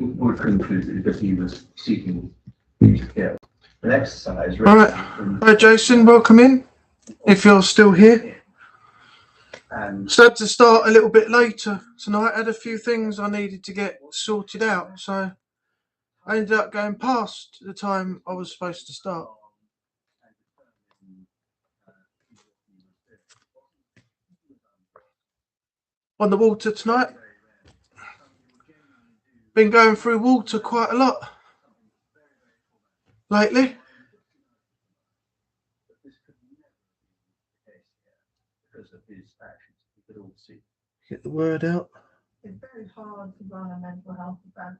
would conclude that he was seeking to kill. An exercise. All right. Hi, Jason. Welcome in. If you're still here. So I had to start a little bit later tonight. I had a few things I needed to get sorted out, so I ended up going past the time I was supposed to start. On the water tonight. Been going through water quite a lot lately. Get the word out. It's very hard to run a mental health event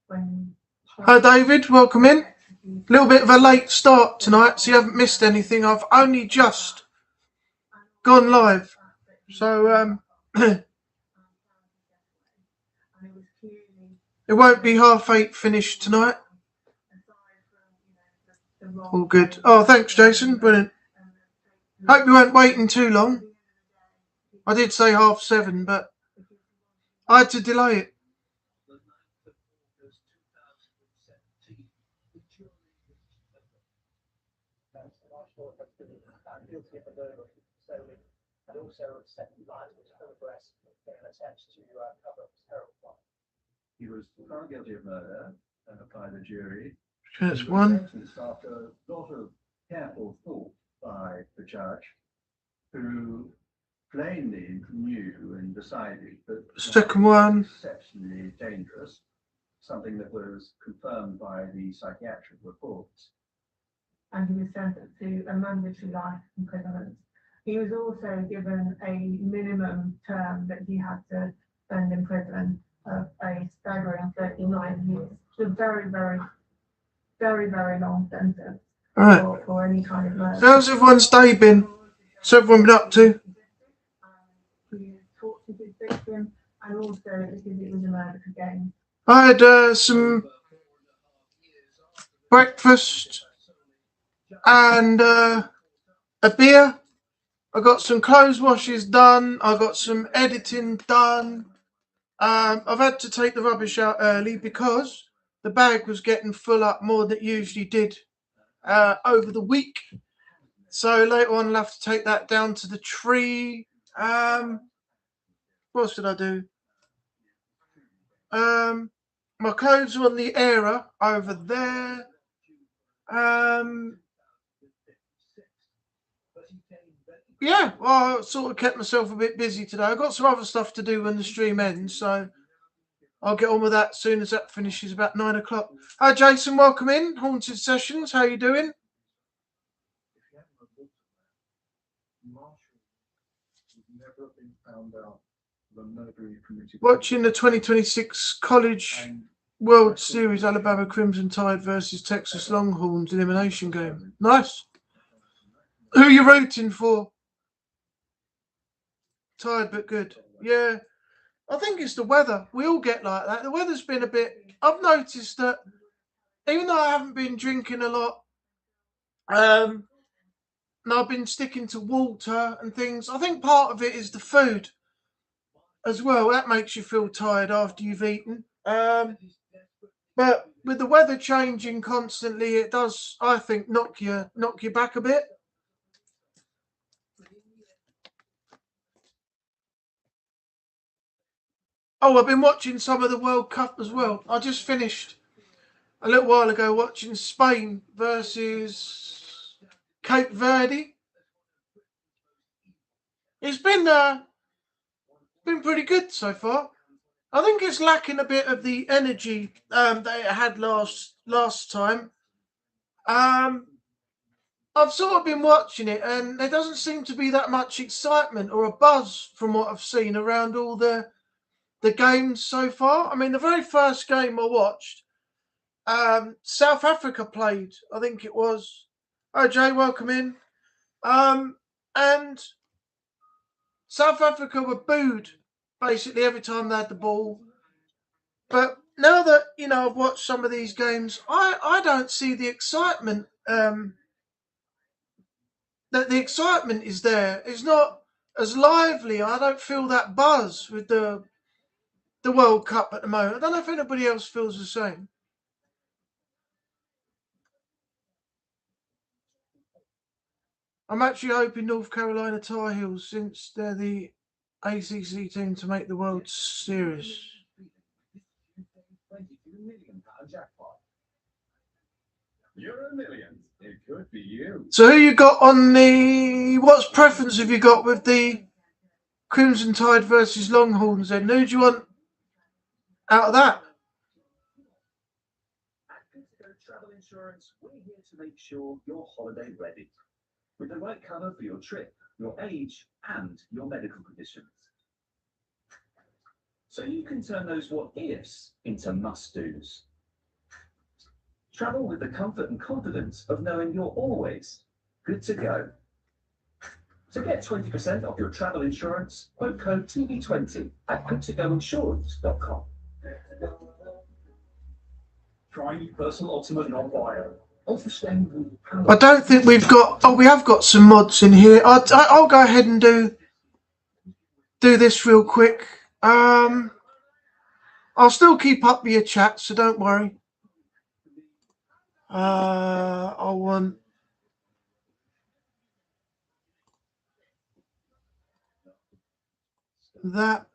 when. Hi David, welcome in. A little bit of a late start tonight, so you haven't missed anything. I've only just gone live, so it won't be 8:30 finished tonight. All good. Oh, thanks, Jason. Brilliant. Hope you weren't waiting too long. I did say 7:30, but I had to delay it. He was found guilty of murder by the jury. That's one. After a lot of careful thought by the judge, who plainly knew and decided that second one exceptionally dangerous, something that was confirmed by the psychiatric reports. And he was sentenced to a mandatory life imprisonment. He was also given a minimum term that he had to spend in prison of a staggering 39 years. It's a very, very, very, very long sentence for any kind of murder. How's everyone's day been? What's everyone been up to? He tortured his victim, and also because it was a murder for gain. I had some breakfast and a beer. I got some clothes washes done. I got some editing done. I've had to take the rubbish out early because the bag was getting full up more than it usually did over the week. So later on, I'll have to take that down to the tree. What else did I do? My clothes are on the airer over there. Yeah, well, I sort of kept myself a bit busy today. I've got some other stuff to do when the stream ends, so I'll get on with that as soon as that finishes about 9 o'clock. Hi, Jason. Welcome in. Haunted Sessions. How you doing? Watching the 2026 College World Series, Alabama Crimson Tide versus Texas Longhorns elimination game. Nice. Who are you rooting for? Tired but good. Yeah. I think it's the weather. We all get like that. The weather's been a bit... I've noticed that even though I haven't been drinking a lot, and I've been sticking to water and things, I think part of it is the food as well. That makes you feel tired after you've eaten. But with the weather changing constantly, it does, I think, knock you back a bit. Oh, I've been watching some of the World Cup as well. I just finished a little while ago watching Spain versus Cape Verde. It's been pretty good so far. I think it's lacking a bit of the energy that it had last time. I've sort of been watching it, and there doesn't seem to be that much excitement or a buzz from what I've seen around all the games so far. I mean, the very first game I watched, South Africa played, I think it was. Oh, Jay, welcome in. And South Africa were booed basically every time they had the ball. But now that, I've watched some of these games, I don't see the excitement. That the excitement is there. It's not as lively. I don't feel that buzz with the the World Cup at the moment. I don't know if anybody else feels the same. I'm actually hoping North Carolina Tar Heels, since they're the ACC team, to make the World Series. Euro Millions. It could be you. So who you got on the... What's preference have you got with the Crimson Tide versus Longhorns then? Who do you want out of that? At Good to Go Travel Insurance, we're here to make sure you're holiday ready, with the right cover for your trip, your age, and your medical conditions. So you can turn those what ifs into must-dos. Travel with the comfort and confidence of knowing you're always good to go. To get 20% off your travel insurance, quote code TV20 at goodtogoinsurance.com. Try personal ultimate non-bio. I don't think we've got... Oh, we have got some mods in here. I'll go ahead and do this real quick. I'll still keep up with your chat, so don't worry. I want... that.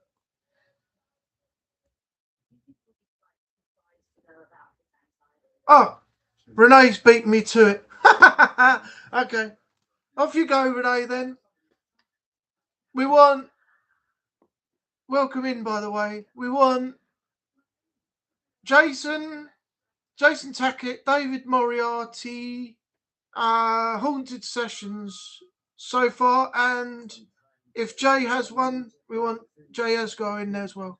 Oh, Renee's beat me to it. Okay. Off you go, Renee, then. We want... Welcome in, by the way. We want Jason Tackett, David Moriarty, Haunted Sessions so far, and if Jay has one, we want Jay Asgar in there as well.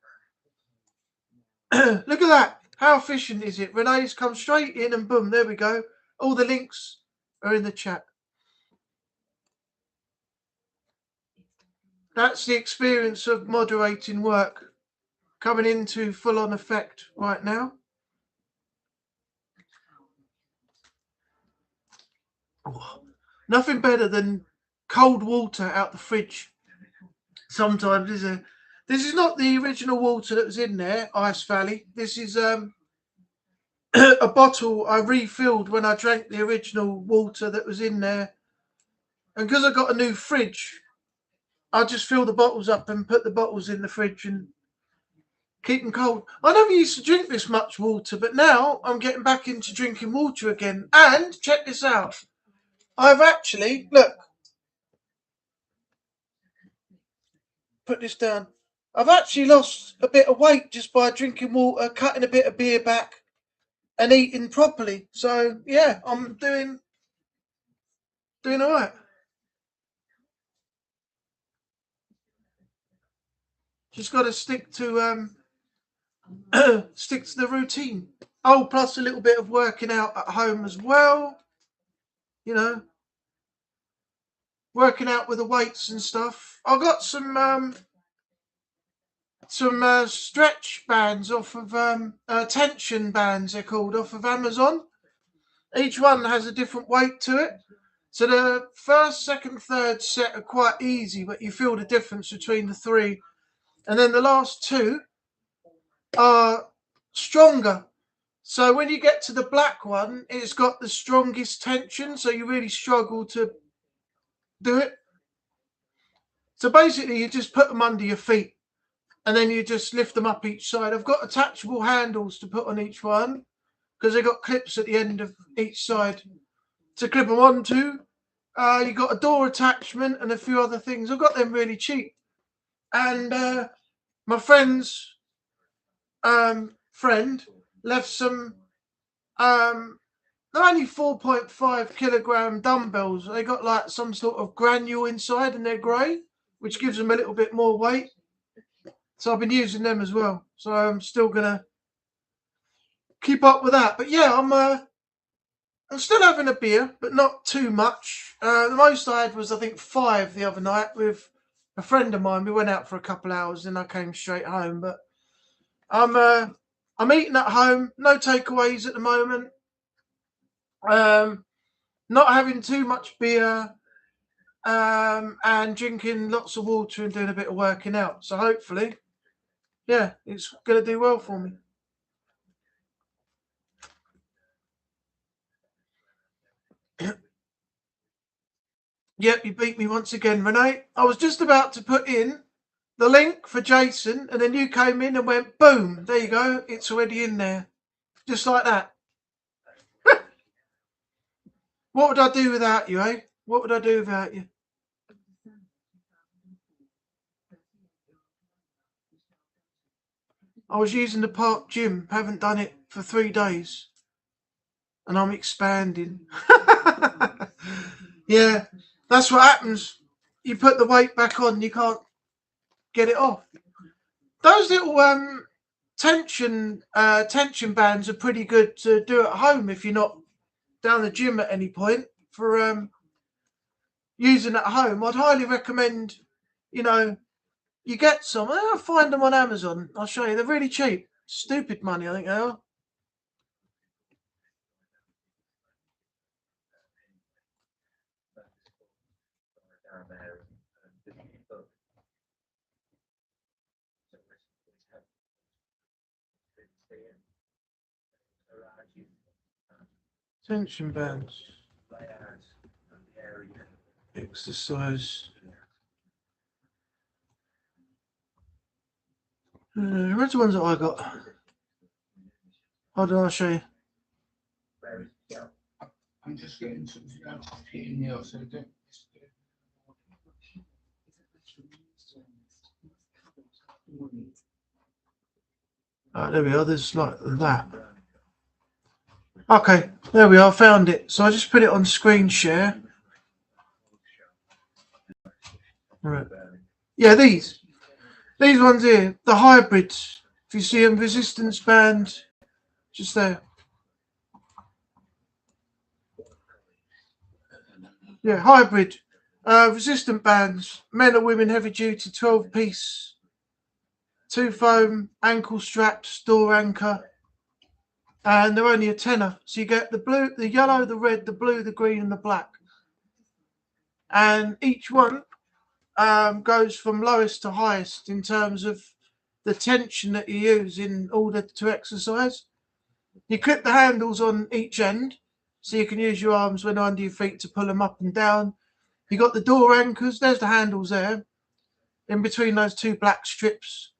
Look at that. How efficient is it? Renee's come straight in and boom, there we go. All the links are in the chat. That's the experience of moderating work coming into full-on effect right now. Oh, nothing better than cold water out the fridge. Sometimes, is it? This is not the original water that was in there, Ice Valley. This is a bottle I refilled when I drank the original water that was in there. And because I got a new fridge, I just fill the bottles up and put the bottles in the fridge and keep them cold. I never used to drink this much water, but now I'm getting back into drinking water again. And check this out. I've actually, look, put this down. I've actually lost a bit of weight just by drinking water, cutting a bit of beer back and eating properly. So, yeah, I'm doing all right. Just got to stick to the routine. Oh, plus a little bit of working out at home as well. You know, working out with the weights and stuff. I got some stretch bands off of tension bands, they're called, off of Amazon. Each one has a different weight to it. So the first, second, third set are quite easy, but you feel the difference between the three. And then the last two are stronger. So when you get to the black one, it's got the strongest tension, so you really struggle to do it. So basically, you just put them under your feet, and then you just lift them up each side. I've got attachable handles to put on each one, because they've got clips at the end of each side to clip them onto. You've got a door attachment and a few other things. I've got them really cheap. And my friend's friend left some, they're only 4.5 kilogram dumbbells. They got like some sort of granule inside and they're grey, which gives them a little bit more weight. So I've been using them as well. So I'm still going to keep up with that. But yeah, I'm still having a beer, but not too much. The most I had was, I think, 5 the other night with a friend of mine. We went out for a couple hours, and I came straight home. But I'm eating at home, no takeaways at the moment. Not having too much beer, and drinking lots of water and doing a bit of working out. So hopefully yeah, it's going to do well for me. Yep, you beat me once again, Renee. I was just about to put in the link for Jason, and then you came in and went, boom, there you go. It's already in there. Just like that. What would I do without you, eh? What would I do without you? I was using the park gym, haven't done it for 3 days. And I'm expanding. Yeah, that's what happens. You put the weight back on, you can't get it off. Those little tension bands are pretty good to do at home if you're not down the gym at any point for using at home. I'd highly recommend, you get some. I'll find them on Amazon. I'll show you. They're really cheap. Stupid money, I think they are. Tension bands. Exercise. Where's the ones that I got? Hold on, I'll show you. I'm just getting something out of here in the so don't. There we are. There's like that. Okay, there we are. Found it. So I just put it on screen share. Right. Yeah, these ones here, the hybrids. If you see them, resistance band, just there. Yeah, hybrid, resistant bands, men or women, heavy duty, 12-piece, 2 foam, ankle straps, door anchor, and they're only a tenner. So you get the blue, the yellow, the red, the blue, the green, and the black. And each one goes from lowest to highest in terms of the tension that you use in order to exercise. You clip the handles on each end, so you can use your arms when under your feet to pull them up and down. You got the door anchors, there's the handles there, in between those 2 black strips.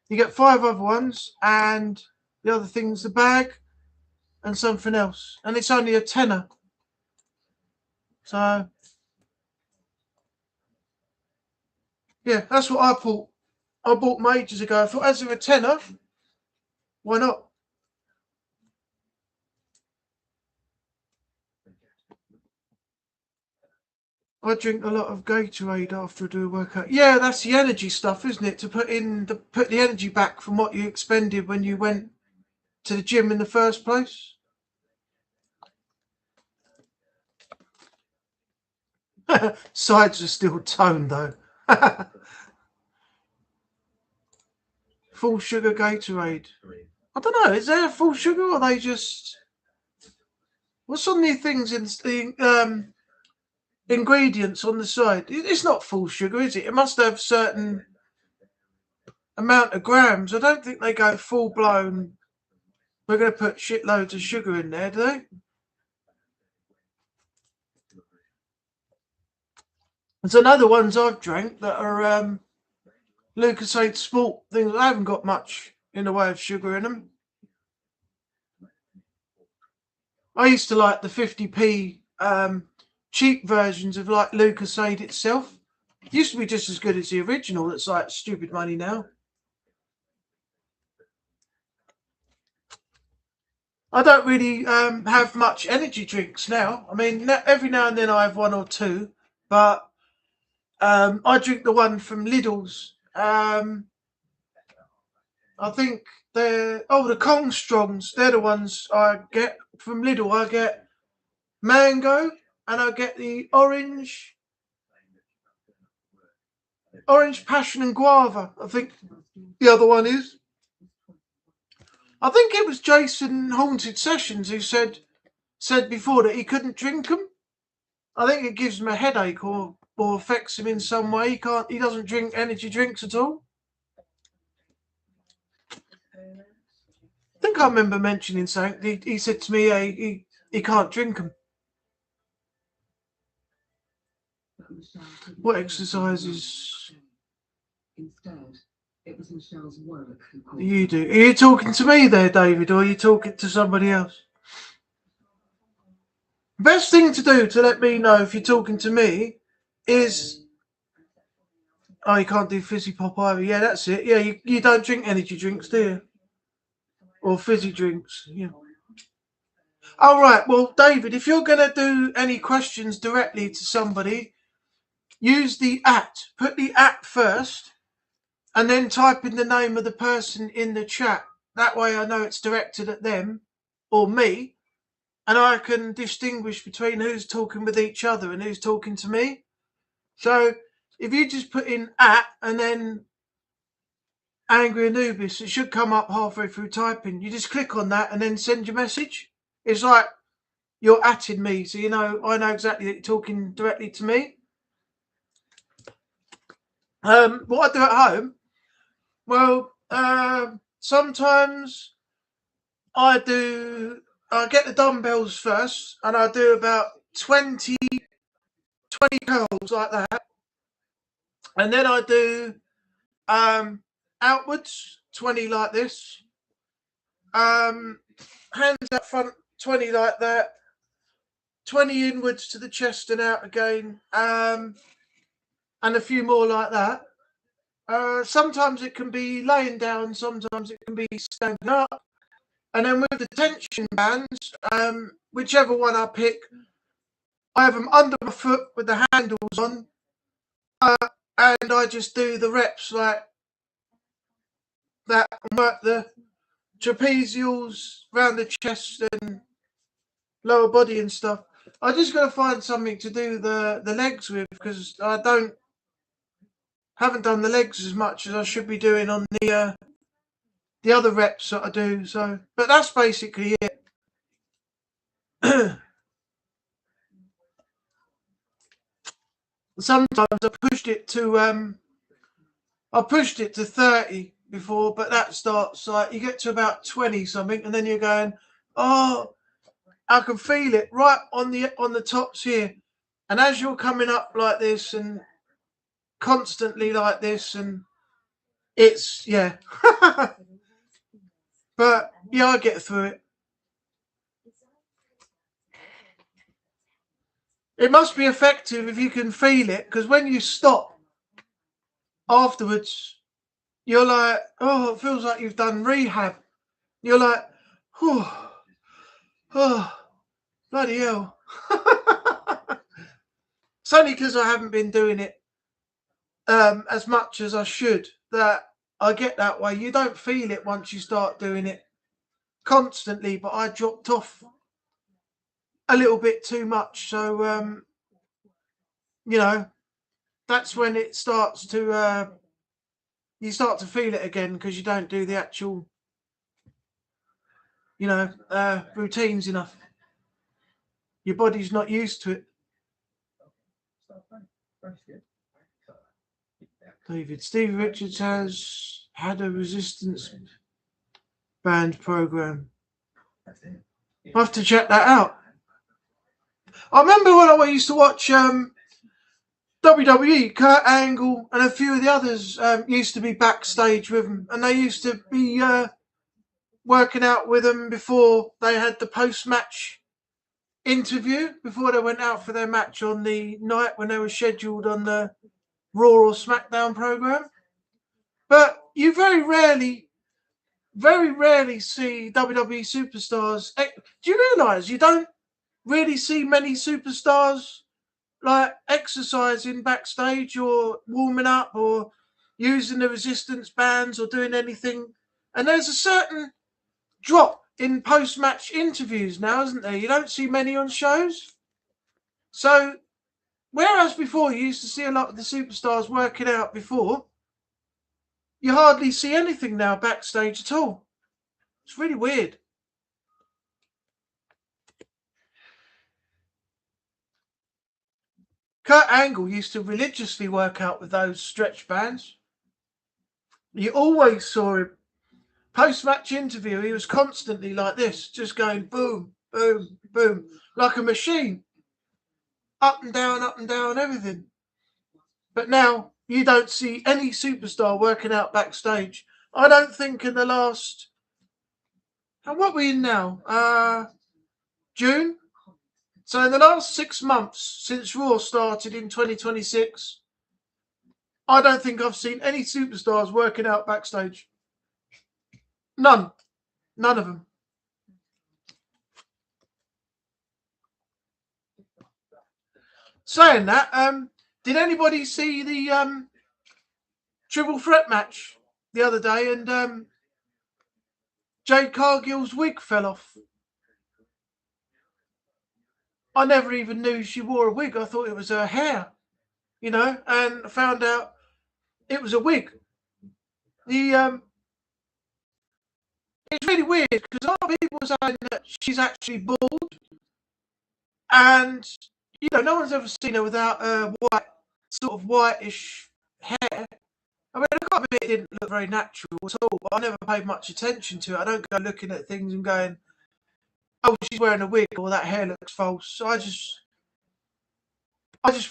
You get 5 other ones, and the other thing's the bag and something else. And it's only a tenner. So, yeah, that's what I bought. I bought them ages ago. I thought, as they're a tenner, why not? I drink a lot of Gatorade after I do a workout. Yeah, that's the energy stuff, isn't it? To put the energy back from what you expended when you went to the gym in the first place. Sides are still toned though. Full sugar Gatorade. I don't know. Is there full sugar, or are they just? What's on the things in the ingredients on the side? It's not full sugar, is it? It must have certain amount of grams. I don't think they go full blown. We're going to put shitloads of sugar in there, do they? There's another ones I've drank that are Lucozade Sport things. I haven't got much in the way of sugar in them. I used to like the 50p cheap versions of like Lucozade itself. It used to be just as good as the original. That's like stupid money now. I don't really have much energy drinks now. I mean, every now and then I have 1 or 2, but I drink the one from Lidl's. I think they're the Kong Strongs. They're the ones I get from Lidl. I get mango and I get the orange passion and guava. I think the other one is. I think it was Jason Haunted Sessions who said before that he couldn't drink them. I think it gives him a headache or affects him in some way. He doesn't drink energy drinks at all. think I remember mentioning something. He said to me, he can't drink them. What exercises? Instead, it was Michelle's work who called You do. Are you talking to me there, David, or are you talking to somebody else? Best thing to do to let me know if you're talking to me is, oh, you can't do fizzy pop either. Yeah, that's it. Yeah, you don't drink energy drinks, do you? Or fizzy drinks. Yeah. All right. Well, David, if you're going to do any questions directly to somebody, use the @ Put the @ first, and then type in the name of the person in the chat. That way I know it's directed at them or me, and I can distinguish between who's talking with each other and who's talking to me. So if you just put in @ and then Angry Anubis, it should come up halfway through typing. You just click on that and then send your message. It's like you're @ing me, so I know exactly that you're talking directly to me. What I do at home, well, sometimes I get the dumbbells first, and I do about 20 curls like that, and then I do outwards 20 like this, hands up front 20 like that, 20 inwards to the chest and out again, and a few more like that. Sometimes it can be laying down, sometimes it can be standing up. And then with the tension bands, whichever one I pick, I have them under my foot with the handles on, and I just do the reps like that and work the trapezials around the chest and lower body and stuff. I just got to find something to do the legs with, because I haven't done the legs as much as I should be doing on the other reps that I do. So, but that's basically it. Sometimes I pushed it to 30 before, but that starts like you get to about 20 something, and then you're going, oh, I can feel it right on the tops here. And as you're coming up like this and constantly like this, and it's but yeah, I get through it. It must be effective if you can feel it, because when you stop afterwards, you're like, oh, it feels like you've done rehab. You're like, oh, bloody hell. It's only because I haven't been doing it as much as I should that I get that way. You don't feel it once you start doing it constantly, but I dropped off a little bit too much. So, that's when it starts to, you start to feel it again, because you don't do the actual, routines enough. Your body's not used to it. David, Stevie Richards has had a resistance band program. I'll have to check that out. I remember when I used to watch WWE, Kurt Angle and a few of the others used to be backstage with them, and they used to be working out with them before they had the post-match interview, before they went out for their match on the night when they were scheduled on the Raw or SmackDown program. But you very rarely see WWE superstars. Do you realise you don't really see many superstars like exercising backstage or warming up or using the resistance bands or doing anything? And there's a certain drop in post-match interviews now, isn't there? You don't see many on shows. So whereas before you used to see a lot of the superstars working out before, you hardly see anything now backstage at all. It's really weird. Kurt Angle used to religiously work out with those stretch bands. You always saw him post-match interview, he was constantly like this, just going boom, boom, boom, like a machine. Up and down, everything. But now you don't see any superstar working out backstage. I don't think in the last, and what are we in now? June? So in the last 6 months since Raw started in 2026, I don't think I've seen any superstars working out backstage. None of them. Saying that, did anybody see the triple threat match the other day? And Jade Cargill's wig fell off. I never even knew she wore a wig. I thought it was her hair, and I found out it was a wig. It's really weird because a lot of people are saying that she's actually bald, and no one's ever seen her without a whitish hair. I mean, I can't admit it didn't look very natural at all, but I never paid much attention to it. I don't go looking at things and going, "Oh, she's wearing a wig," or "that hair looks false." So I just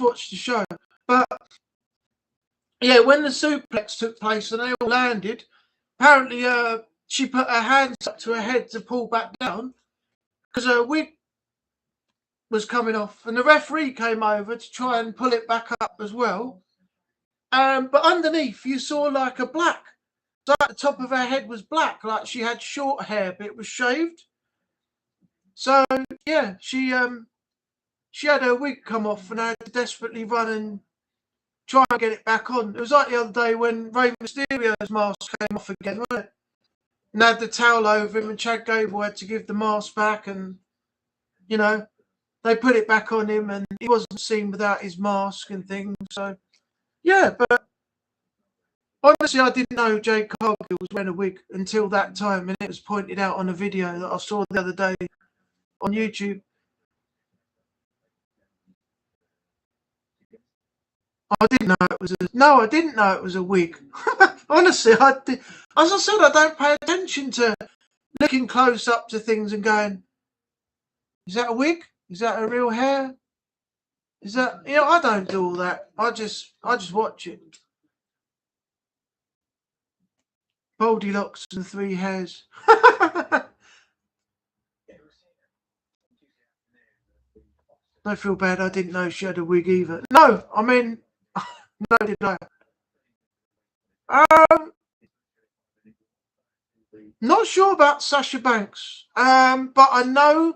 watched the show. But yeah, when the suplex took place and they all landed, apparently she put her hands up to her head to pull back down because her wig was coming off, and the referee came over to try and pull it back up as well. But underneath you saw like a black. So at the top of her head was black, like she had short hair, but it was shaved. So yeah, she had her wig come off, and I had to desperately run and try and get it back on. It was like the other day when Rey Mysterio's mask came off again, wasn't it? And had the towel over him, and Chad Gable had to give the mask back, and they put it back on him, and he wasn't seen without his mask and things. So yeah, but honestly, I didn't know Jade Cargill was wearing a wig until that time, and it was pointed out on a video that I saw the other day on YouTube. I didn't know it was I didn't know it was a wig. Honestly, as I said, I don't pay attention to looking close up to things and going, "Is that a wig? Is that a real hair? Is that?" I don't do all that. I just watch it. Goldilocks and three hairs. Don't feel bad. I didn't know she had a wig either. No, I mean, no, did I? Not sure about Sasha Banks. But I know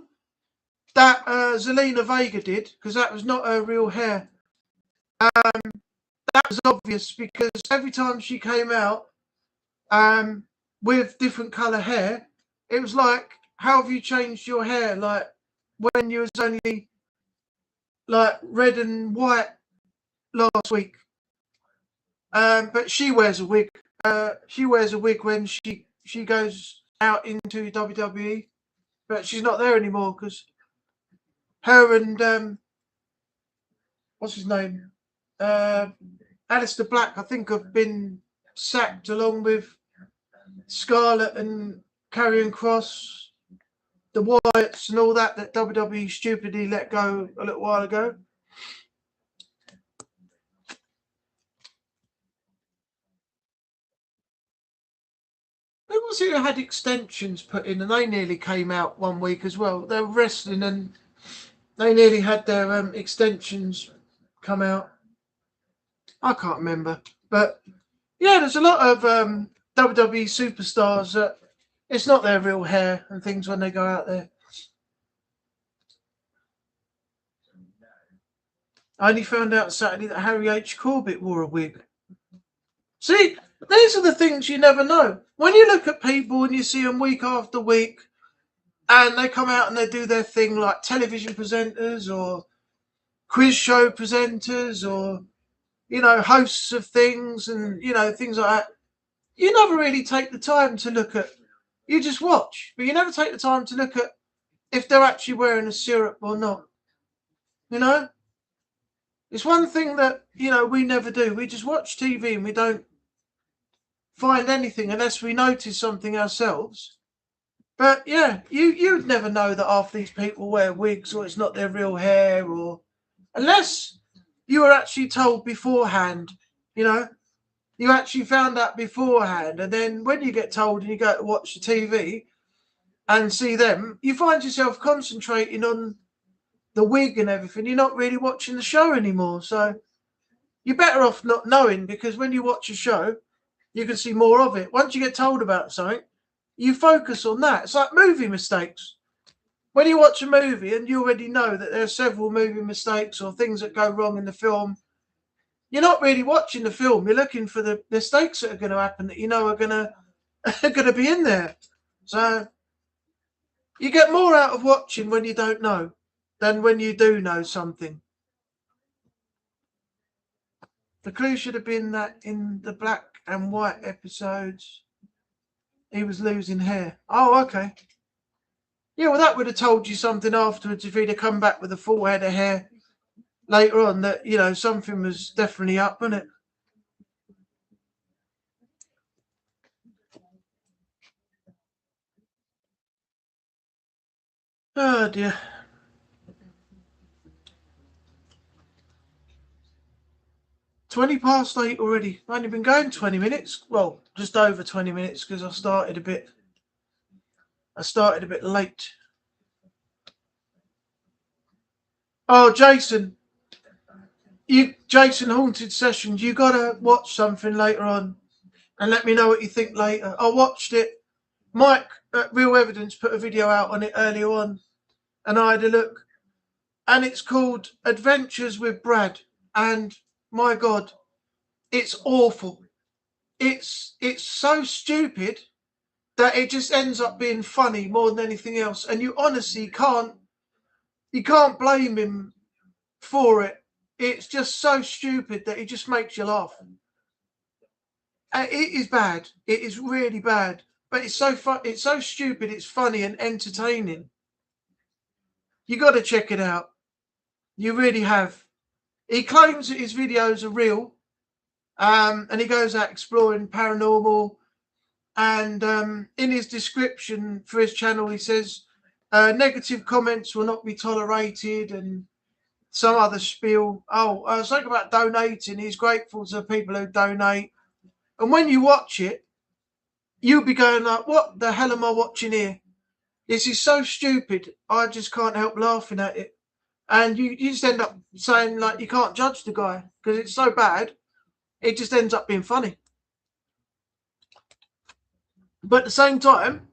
that Zelina Vega did, because that was not her real hair. That was obvious because every time she came out with different colour hair, it was like, how have you changed your hair? Like when you was only like red and white last week. But she wears a wig. She wears a wig when she goes out into WWE, but she's not there anymore because her and what's his name, Aleister Black, I think, have been sacked along with Scarlett and Karrion Kross, the Wyatts, and all that WWE stupidly let go a little while ago. Who was it who had extensions put in, and they nearly came out one week as well? They were wrestling and they nearly had their extensions come out. I can't remember, but yeah, there's a lot of WWE superstars that it's not their real hair and things when they go out there. I only found out Saturday that Harry H. Corbett wore a wig. See, these are the things you never know. When you look at people and you see them week after week, and they come out and they do their thing like television presenters or quiz show presenters or, hosts of things and, things like that. You never really take the time to look at, you just watch, but you never take the time to look at if they're actually wearing a syrup or not. It's one thing that, we never do. We just watch TV and we don't find anything unless we notice something ourselves. But yeah, you'd never know that half these people wear wigs or it's not their real hair, or unless you were actually told beforehand, you know, you actually found out beforehand, and then when you get told and you go to watch the TV and see them, you find yourself concentrating on the wig and everything. You're not really watching the show anymore. So you're better off not knowing, because when you watch a show, you can see more of it. Once you get told about something, you focus on that. It's like movie mistakes. When you watch a movie and you already know that there are several movie mistakes or things that go wrong in the film, you're not really watching the film. You're looking for the mistakes that are going to happen that you know are going to be in there. So you get more out of watching when you don't know than when you do know something. The clue should have been that in the black and white episodes, he was losing hair. Oh, okay. Yeah, well, that would have told you something afterwards if he'd have come back with a full head of hair later on, that, you know, something was definitely up, wasn't it? Oh, dear. $8 already. I've only been going 20 minutes. Well, just over 20 minutes, because I started a bit late. Oh, Jason Haunted Sessions, you gotta watch something later on and let me know what you think later. I watched it. Mike at Real Evidence put a video out on it earlier on, and I had a look, and it's called Adventures with Brad, and my God, it's awful. It's so stupid that it just ends up being funny more than anything else, and you honestly can't blame him for it. It's just so stupid that it just makes you laugh. It is bad. It is really bad, but it's so fun. It's so stupid. It's funny and entertaining. You got to check it out. You really have. He claims that his videos are real, and he goes out exploring paranormal. And in his description for his channel, he says negative comments will not be tolerated, and some other spiel. Oh, I was talking about donating. He's grateful to people who donate. And when you watch it, you'll be going like, what the hell am I watching here? This is so stupid. I just can't help laughing at it. And you just end up saying, like, you can't judge the guy because it's so bad. It just ends up being funny. But at the same time,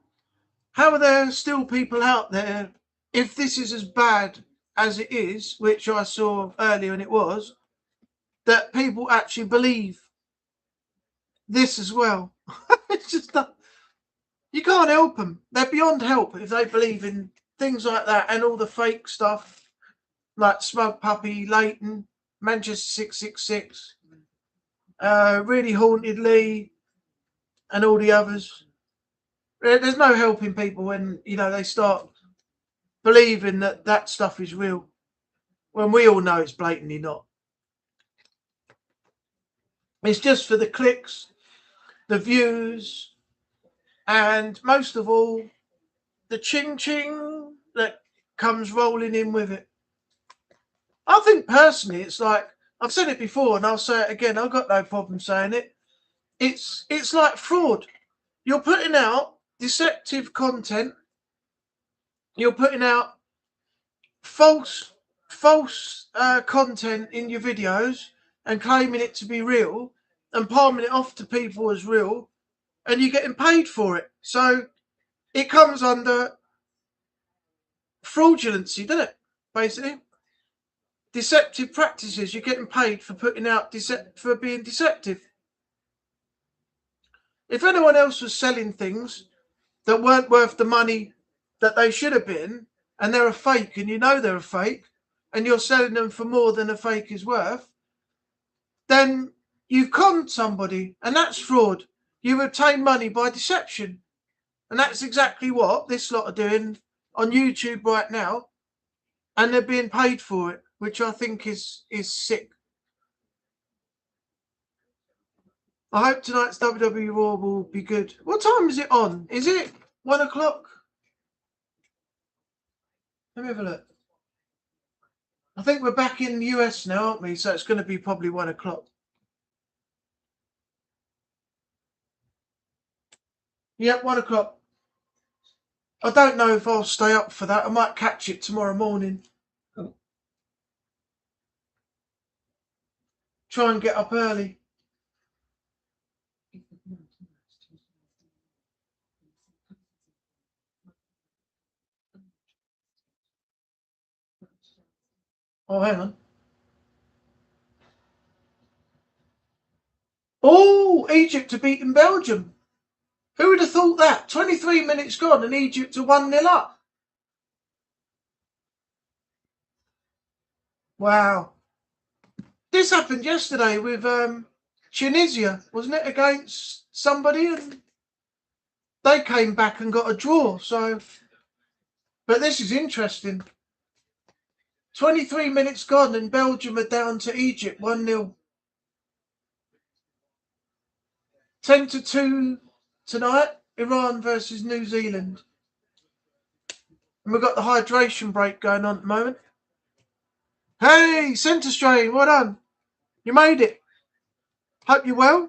how are there still people out there, if this is as bad as it is, which I saw earlier and it was, that people actually believe this as well? It's just that you can't help them. They're beyond help if they believe in things like that and all the fake stuff like Smug Puppy, Leighton, Manchester 666, Really Haunted Lee, and all the others. There's no helping people when, you know, they start believing that that stuff is real, when we all know it's blatantly not. It's just for the clicks, the views, and most of all, the ching that comes rolling in with it. I think personally, it's like, I've said it before and I'll say it again, I've got no problem saying it. It's like fraud. You're putting out deceptive content. You're putting out false content in your videos and claiming it to be real and palming it off to people as real, and you're getting paid for it. So it comes under fraudulency, doesn't it? Basically, deceptive practices. You're getting paid for putting out for being deceptive. If anyone else was selling things that weren't worth the money that they should have been, and they're a fake, and you know they're a fake, and you're selling them for more than a fake is worth, then you've conned somebody, and that's fraud. You've obtained money by deception. And that's exactly what this lot are doing on YouTube right now, and they're being paid for it, which I think is sick. I hope tonight's WWE Raw will be good. What time is it on? Is it 1 o'clock? Let me have a look. I think we're back in the US now, aren't we? So it's going to be probably 1 o'clock. Yep, 1 o'clock. I don't know if I'll stay up for that. I might catch it tomorrow morning. Try and get up early. Oh, hang on. Oh, Egypt are beating Belgium. Who would have thought that? 23 minutes gone and Egypt are 1-0 up. Wow. This happened yesterday with Tunisia, wasn't it, against somebody? And they came back and got a draw. So, but this is interesting. 23 minutes gone and Belgium are down to Egypt 1-0. 10-2 tonight, Iran versus New Zealand. And we've got the hydration break going on at the moment. Hey, Centre Strain, well done. You made it. Hope you're well.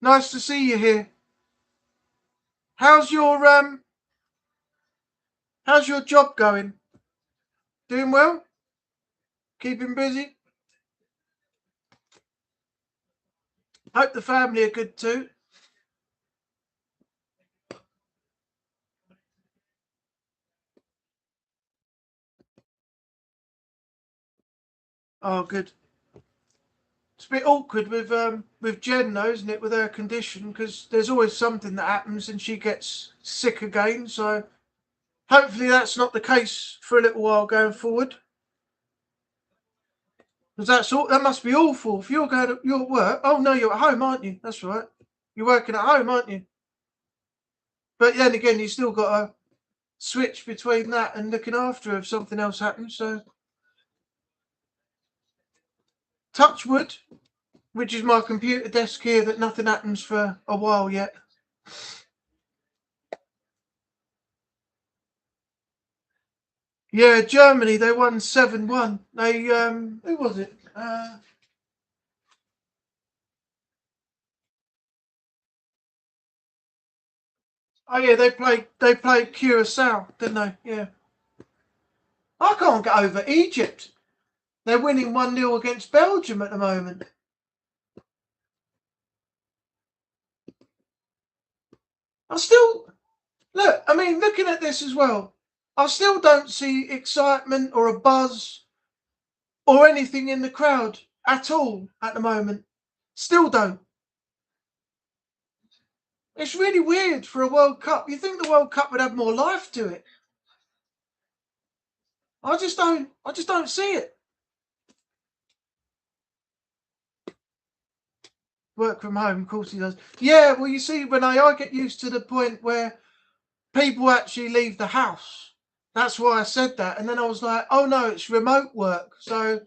Nice to see you here. How's your job going? Doing well? Keeping busy? Hope the family are good too. Oh, good. It's a bit awkward with Jen though, isn't it, with her condition, because there's always something that happens and she gets sick again. So hopefully that's not the case for a little while going forward. Because that must be awful. If you're at work. Oh no, you're at home, aren't you? That's right. You're working at home, aren't you? But then again, you still got to switch between that and looking after her if something else happens. So touch wood, which is my computer desk here, that nothing happens for a while yet. Yeah, Germany, they won 7-1. They who was it? Oh yeah, they played Curacao, didn't they? Yeah. I can't get over Egypt. They're winning 1-0 against Belgium at the moment. Looking at this as well, I still don't see excitement or a buzz or anything in the crowd at all at the moment. Still don't. It's really weird for a World Cup. You think the World Cup would have more life to it. I just don't see it. Work from home, of course he does. Yeah, well, you see, when I get used to the point where people actually leave the house. That's why I said that. And then I was like, oh no, it's remote work. So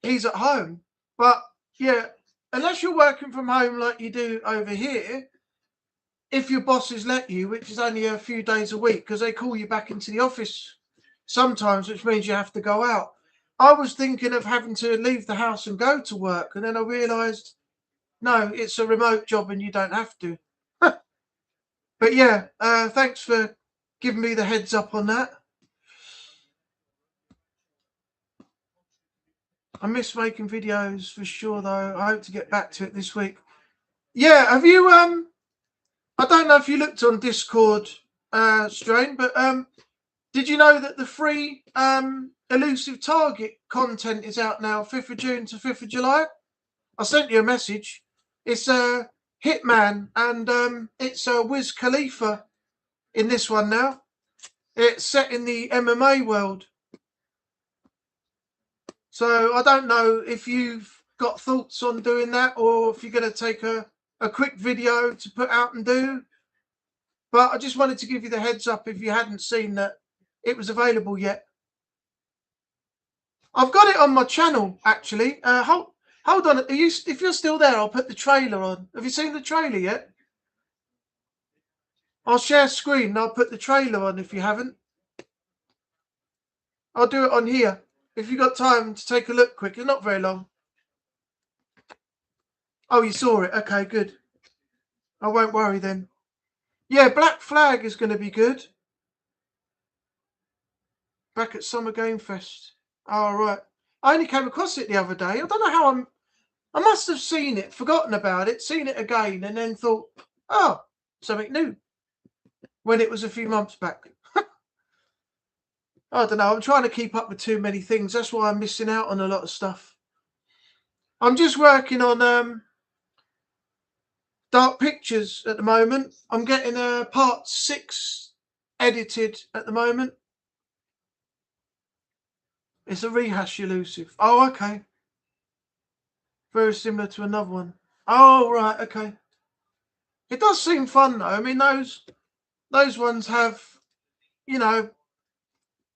he's at home. But yeah, unless you're working from home like you do over here, if your bosses let you, which is only a few days a week, because they call you back into the office sometimes, which means you have to go out. I was thinking of having to leave the house and go to work. And then I realised, no, it's a remote job and you don't have to. But yeah, thanks for giving me the heads up on that. I miss making videos for sure, though. I hope to get back to it this week. Yeah, have you? I don't know if you looked on Discord, Strain, but did you know that the free Elusive Target content is out now, 5th of June to 5th of July? I sent you a message. It's a Hitman, and it's a Wiz Khalifa in this one now. It's set in the MMA world. So I don't know if you've got thoughts on doing that or if you're going to take a quick video to put out and do. But I just wanted to give you the heads up if you hadn't seen that it was available yet. I've got it on my channel actually. Hold on. If you're still there, I'll put the trailer on. Have you seen the trailer yet? I'll share screen and I'll put the trailer on if you haven't. I'll do it on here. If you got time to take a look quick, it's not very long. Oh, you saw it. Okay, good. I won't worry then. Yeah, Black Flag is going to be good. Back at Summer Game Fest. Oh, right. I only came across it the other day. I don't know how I must have seen it, forgotten about it, seen it again, and then thought, oh, something new. When it was a few months back. I don't know. I'm trying to keep up with too many things. That's why I'm missing out on a lot of stuff. I'm just working on Dark Pictures at the moment. I'm getting part 6 edited at the moment. It's a rehash elusive. Oh, okay. Very similar to another one. Oh, right, okay. It does seem fun though. I mean, those ones have, you know,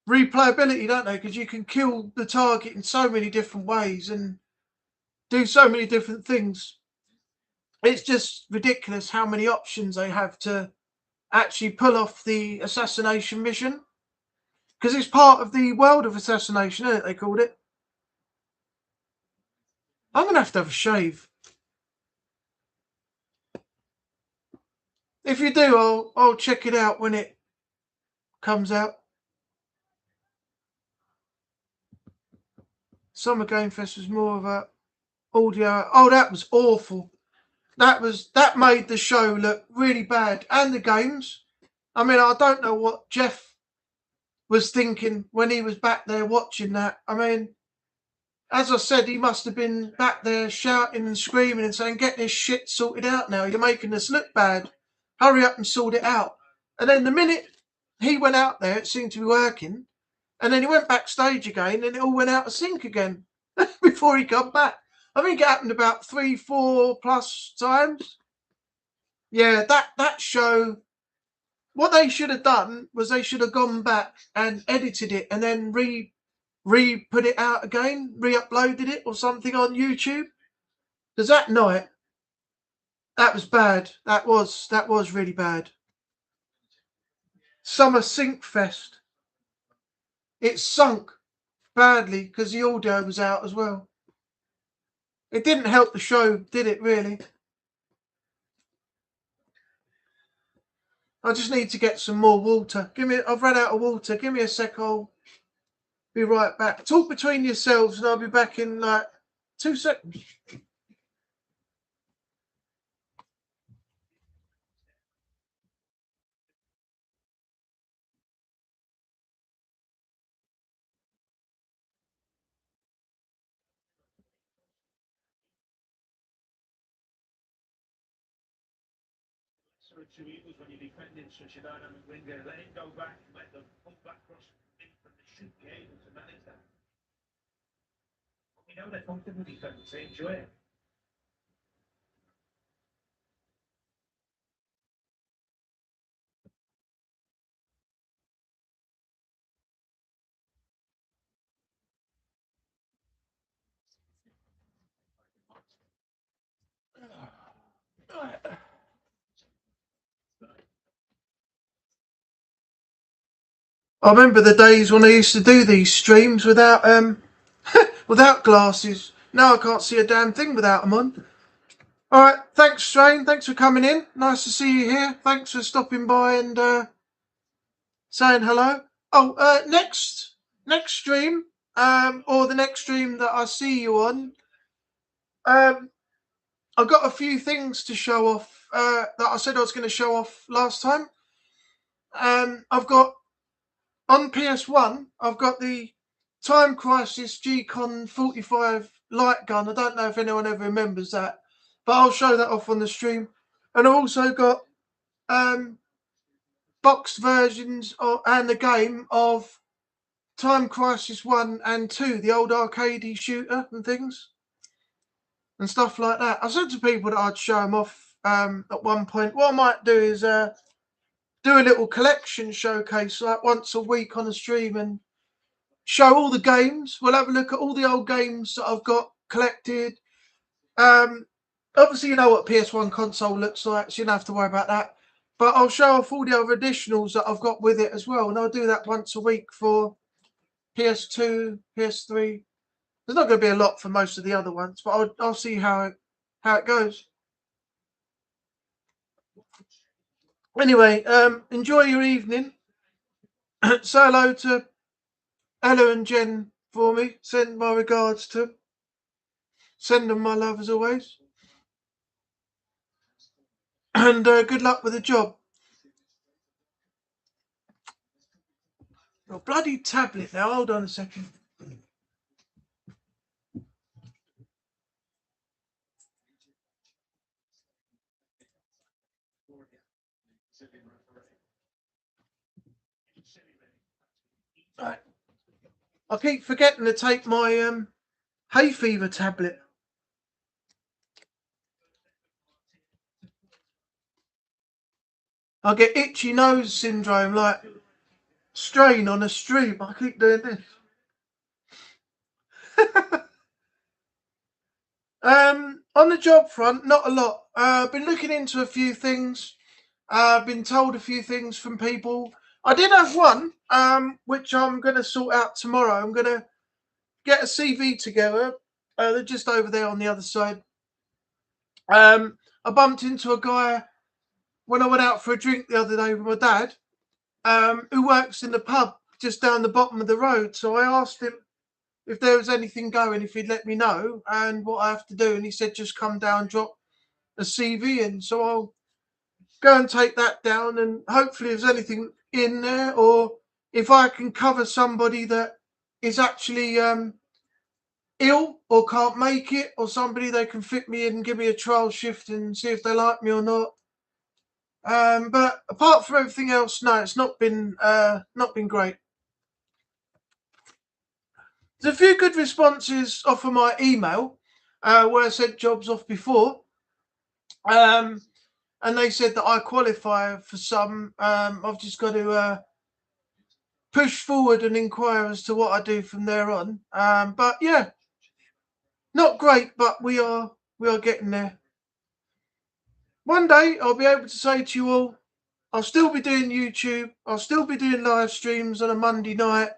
replayability, don't they? Because you can kill the target in so many different ways and do so many different things. It's just ridiculous how many options they have to actually pull off the assassination mission. Because it's part of the world of assassination, isn't it? They called it. I'm going to have a shave. If you do, I'll check it out when it comes out. Summer Game Fest was more of a audio. Oh, that was awful. That made the show look really bad, and the games. I mean, I don't know what Jeff was thinking when he was back there watching that. I mean, as I said, he must have been back there shouting and screaming and saying, "Get this shit sorted out now. You're making us look bad. Hurry up and sort it out." And then the minute he went out there, it seemed to be working. And then he went backstage again and it all went out of sync again before he got back. I think it happened about 3-4 plus times. Yeah, that show, what they should have done was they should have gone back and edited it and then put it out again, re-uploaded it or something on YouTube. Because that night, that was bad. That was really bad. Summer Sink Fest. It sunk badly because the audio was out as well. It didn't help the show, did it, really? I just need to get some more water. I've run out of water. Give me a sec, I'll be right back. Talk between yourselves and I'll be back in like 2 seconds. To it was when you're defending such a dynamic winger, let it go back and let them pull back across the from the shoot be able to manage that. You know they're comfortable defending, they enjoy it. I remember the days when I used to do these streams without without glasses. Now I can't see a damn thing without them on. All right, thanks, Strain. Thanks for coming in. Nice to see you here. Thanks for stopping by and saying hello. Oh, next stream, or the next stream that I see you on. I've got a few things to show off that I said I was going to show off last time. I've got on PS1. I've got the Time Crisis G-Con 45 light gun. I don't know if anyone ever remembers that, but I'll show that off on the stream. And I've also got boxed versions and the game of Time Crisis 1 and 2, the old arcadey shooter and things and stuff like that. I said to people that I'd show them off at one point. What I might do is do a little collection showcase like once a week on a stream and show all the games. We'll have a look at all the old games that I've got collected. Obviously, you know what PS1 console looks like, so you don't have to worry about that. But I'll show off all the other additionals that I've got with it as well, and I'll do that once a week for PS2, PS3. There's not going to be a lot for most of the other ones, but I'll see how it goes. Anyway, enjoy your evening. Say hello to Ella and Jen for me. Send my regards to them. Send them my love as always. And good luck with the job. Oh, bloody tablet now. Hold on a second. Right. I keep forgetting to take my hay fever tablet. I get itchy nose syndrome, like strain on a stream. I keep doing this. On the job front, not a lot. I've been looking into a few things. I've been told a few things from people. I did have one, which I'm going to sort out tomorrow. I'm going to get a CV together. They're just over there on the other side. I bumped into a guy when I went out for a drink the other day with my dad, who works in the pub just down the bottom of the road. So I asked him if there was anything going, if he'd let me know and what I have to do. And he said, just come down, drop a CV in. So I'll go and take that down, and hopefully if there's anything in there, or if I can cover somebody that is actually ill or can't make it, or somebody they can fit me in and give me a trial shift and see if they like me or not. But apart from everything else, no, it's not been great. There's a few good responses off of my email where I sent jobs off before, and they said that I qualify for some. I've just got to push forward and inquire as to what I do from there on. But yeah, not great, but we are getting there. One day I'll be able to say to you all, I'll still be doing YouTube. I'll still be doing live streams on a Monday night.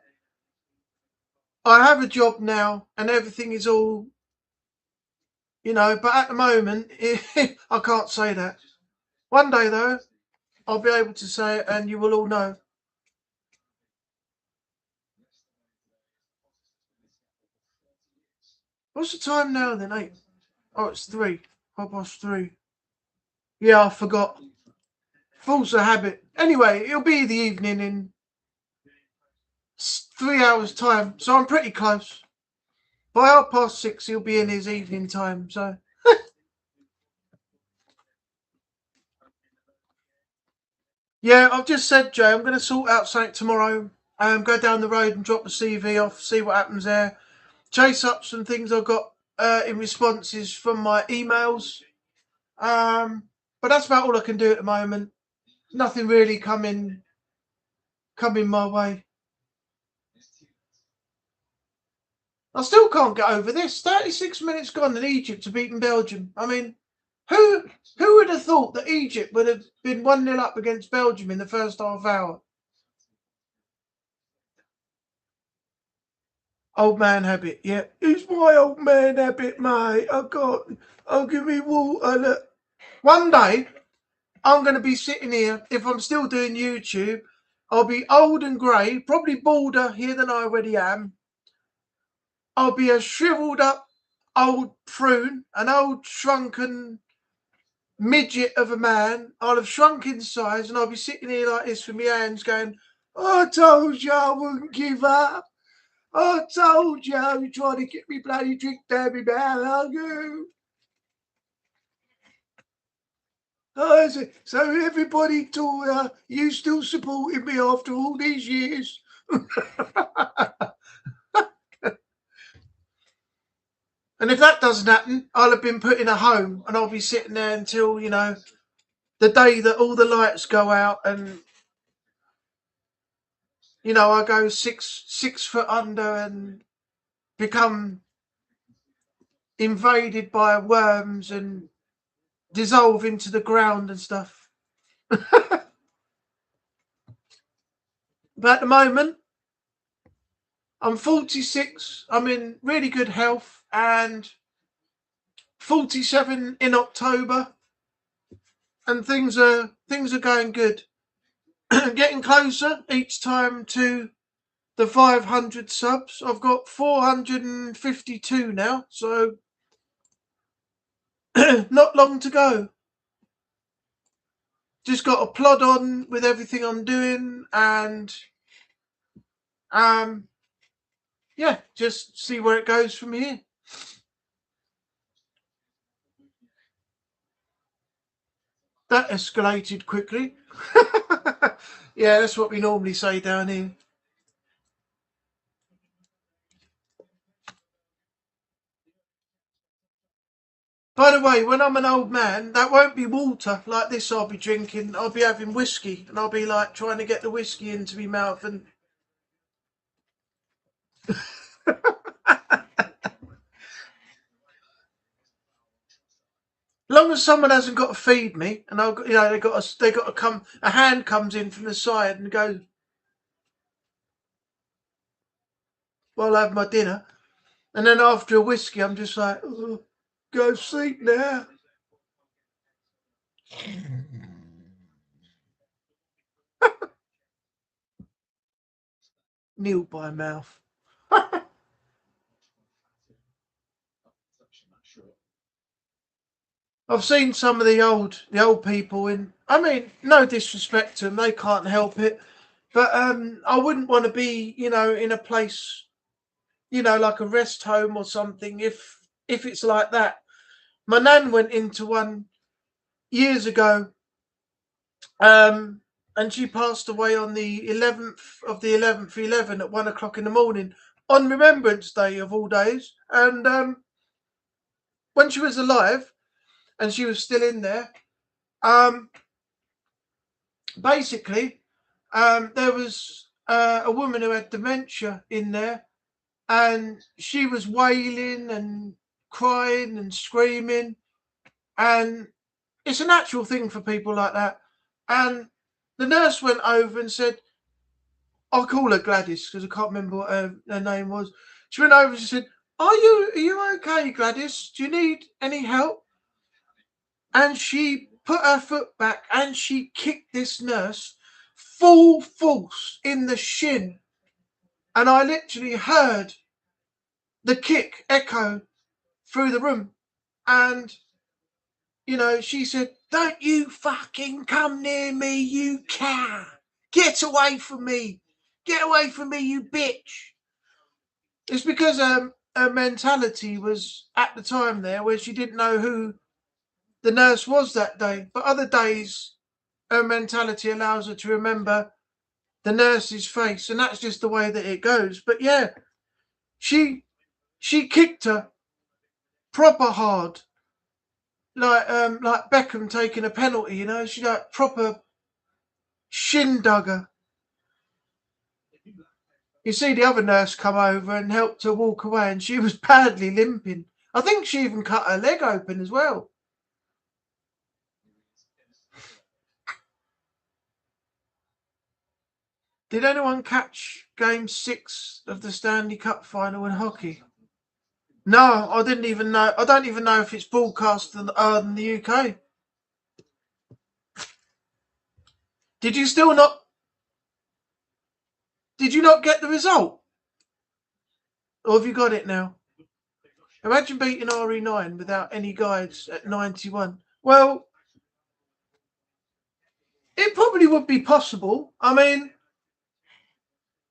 I have a job now and everything is all, but at the moment, I can't say that. One day, though, I'll be able to say it and you will all know. What's the time now then? 8? Oh, it's 3. 3:30. Yeah, I forgot. False a habit. Anyway, it'll be the evening in 3 hours' time, so I'm pretty close. By 6:30, he'll be in his evening time, so. Yeah, I've just said, Jay, I'm going to sort out something tomorrow. Go down the road and drop the CV off, see what happens there. Chase up some things I've got in responses from my emails. But that's about all I can do at the moment. Nothing really coming my way. I still can't get over this. 36 minutes gone and Egypt have beaten Belgium. I mean, who would have thought that Egypt would have been 1-0 up against Belgium in the first half hour? Old man habit, yeah. It's my old man habit, mate. I'll give me water. Look. One day, I'm going to be sitting here, if I'm still doing YouTube, I'll be old and grey, probably balder here than I already am. I'll be a shriveled up old prune, an old shrunken midget of a man. I'll have shrunk in size and I'll be sitting here like this with my hands going, I told you I wouldn't give up. I told you you tried to get me bloody drink down my mouth. So everybody told you still supporting me after all these years. And if that doesn't happen, I'll have been put in a home and I'll be sitting there until, the day that all the lights go out and, you know, I go 6 foot under and become invaded by worms and dissolve into the ground and stuff. But at the moment, I'm 46. I'm in really good health, and 47 in October, and things are going good. Getting closer each time to the 500 subs. I've got 452 now, so not long to go. Just got to plod on with everything I'm doing, and yeah, just see where it goes from here. That escalated quickly. Yeah, that's what we normally say down here. By the way, when I'm an old man, that won't be water like this I'll be drinking. I'll be having whiskey, and I'll be like trying to get the whiskey into my mouth and long as someone hasn't got to feed me, and I've got, you know, they got to come. A hand comes in from the side and goes, "Well, I'll have my dinner," and then after a whiskey, I'm just like, oh, "Go sleep now." Kneel by mouth. I've seen some of the old people in. I mean, no disrespect to them, they can't help it. But I wouldn't want to be, you know, in a place, you know, like a rest home or something. If it's like that, my nan went into one years ago, and she passed away on the 11th of the 11th at 1 o'clock in the morning on Remembrance Day of all days. And when she was alive and she was still in there, basically, there was a woman who had dementia in there, and she was wailing and crying and screaming, and it's a natural thing for people like that. And the nurse went over and said, I'll call her Gladys because I can't remember what her name was. She went over and she said, are you okay, Gladys? Do you need any help? And she put her foot back and she kicked this nurse full force in the shin. And I literally heard the kick echo through the room. And, you know, she said, don't you fucking come near me, you cow. Get away from me. Get away from me, you bitch. It's because her mentality was at the time there where she didn't know who the nurse was that day. But other days, her mentality allows her to remember the nurse's face, and that's just the way that it goes. But yeah, she kicked her proper hard, like Beckham taking a penalty. You know, she like proper shin dug her. You see the other nurse come over and helped her walk away, and she was badly limping. I think she even cut her leg open as well. Did anyone catch Game 6 of the Stanley Cup final in hockey? No, I didn't even know. I don't even know if it's broadcast in the UK. Did you not get the result? Or have you got it now? Imagine beating RE9 without any guides at 91. Well, it probably would be possible. I mean,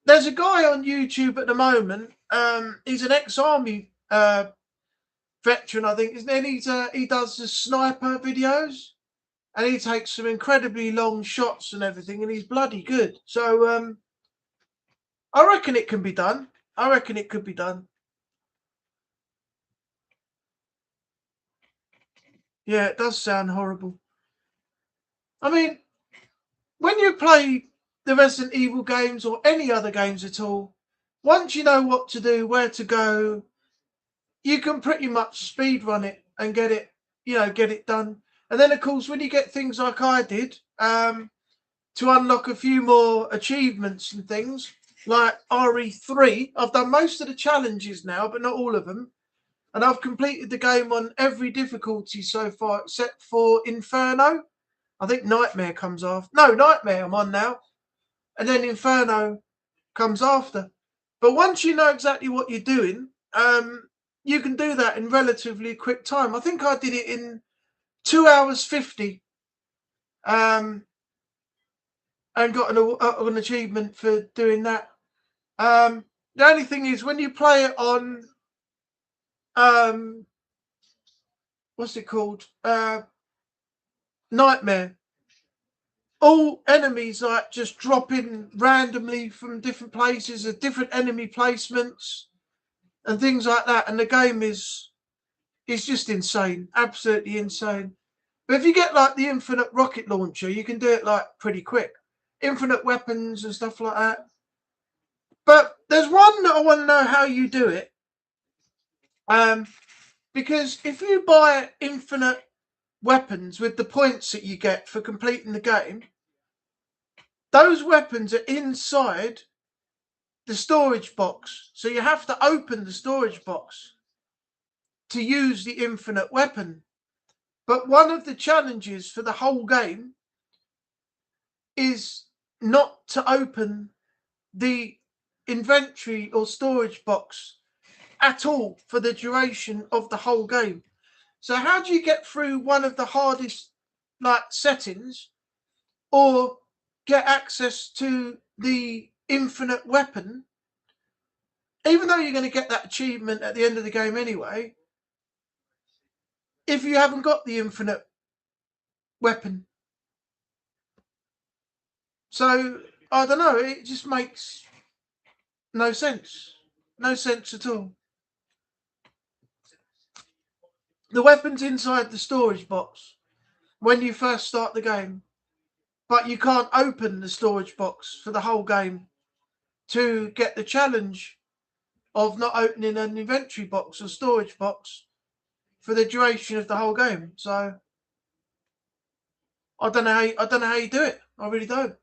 there's a guy on YouTube at the moment. He's an ex-army veteran, I think, isn't he? He does the sniper videos, and he takes some incredibly long shots and everything, and he's bloody good. So I reckon it can be done. I reckon it could be done. Yeah, it does sound horrible. I mean, when you play the Resident Evil games or any other games at all, once you know what to do, where to go, you can pretty much speed run it and get it, get it done. And then, of course, when you get things like I did, to unlock a few more achievements and things, like RE3, I've done most of the challenges now, but not all of them. And I've completed the game on every difficulty so far, except for Inferno. I think Nightmare comes after. No, Nightmare I'm on now. And then Inferno comes after. But once you know exactly what you're doing, you can do that in relatively quick time. I think I did it in 2 hours 50. And got an achievement for doing that. The only thing is, when you play it on, what's it called? Nightmare. All enemies like just drop in randomly from different places, different enemy placements and things like that. And the game is just insane, absolutely insane. But if you get like the infinite rocket launcher, you can do it like pretty quick. Infinite weapons and stuff like that. But there's one that I want to know how you do it. Because if you buy infinite weapons with the points that you get for completing the game, those weapons are inside the storage box. So you have to open the storage box to use the infinite weapon. But one of the challenges for the whole game is not to open the inventory or storage box at all for the duration of the whole game. So how do you get through one of the hardest settings or get access to the infinite weapon, even though you're going to get that achievement at the end of the game anyway, if you haven't got the infinite weapon? So I don't know, it just makes no sense at all. The weapon's inside the storage box when you first start the game, but you can't open the storage box for the whole game to get the challenge of not opening an inventory box or storage box for the duration of the whole game. So I don't know how you do it. I really don't.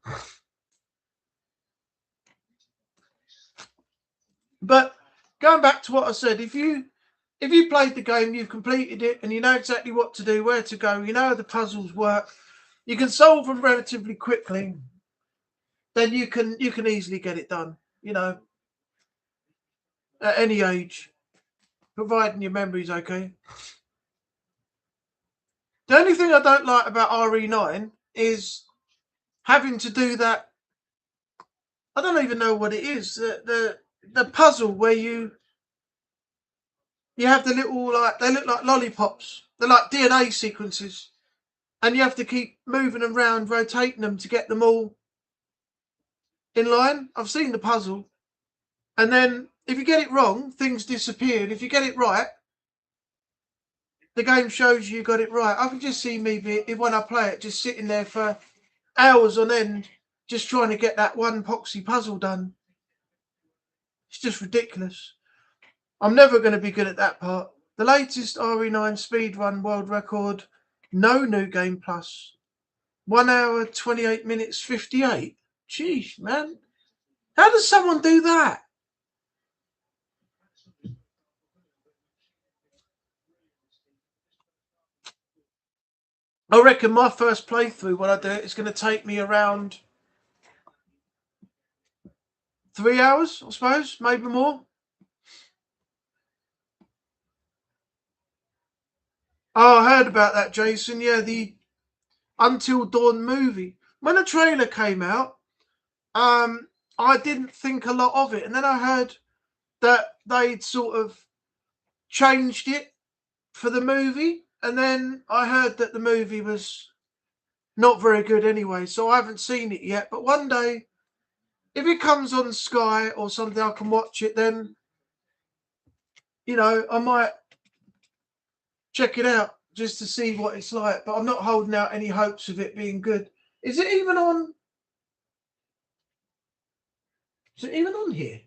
But going back to what I said, if you played the game, you've completed it, and you know exactly what to do, where to go, you know how the puzzles work, you can solve them relatively quickly, then you can easily get it done, at any age, providing your memory's okay. The only thing I don't like about RE9 is having to do that. I don't even know what it is. The puzzle where you have the little, they look like lollipops. They're like DNA sequences. And you have to keep moving them around, rotating them to get them all in line. I've seen the puzzle. And then if you get it wrong, things disappear. And if you get it right, the game shows you got it right. I can just see me, when I play it, just sitting there for hours on end, just trying to get that one poxy puzzle done. It's just ridiculous. I'm never going to be good at that part. The latest RE9 speedrun world record, no new game plus. 1 hour, 28 minutes, 58. Jeez, man. How does someone do that? I reckon my first playthrough, when I do it, it's going to take me around 3 hours, I suppose, maybe more. Oh, I heard about that, Jason. Yeah, the Until Dawn movie. When the trailer came out, I didn't think a lot of it. And then I heard that they'd sort of changed it for the movie. And then I heard that the movie was not very good anyway. So I haven't seen it yet. But one day, if it comes on Sky or something, I can watch it, then, I might check it out just to see what it's like. But I'm not holding out any hopes of it being good. Is it even on Is it even on here?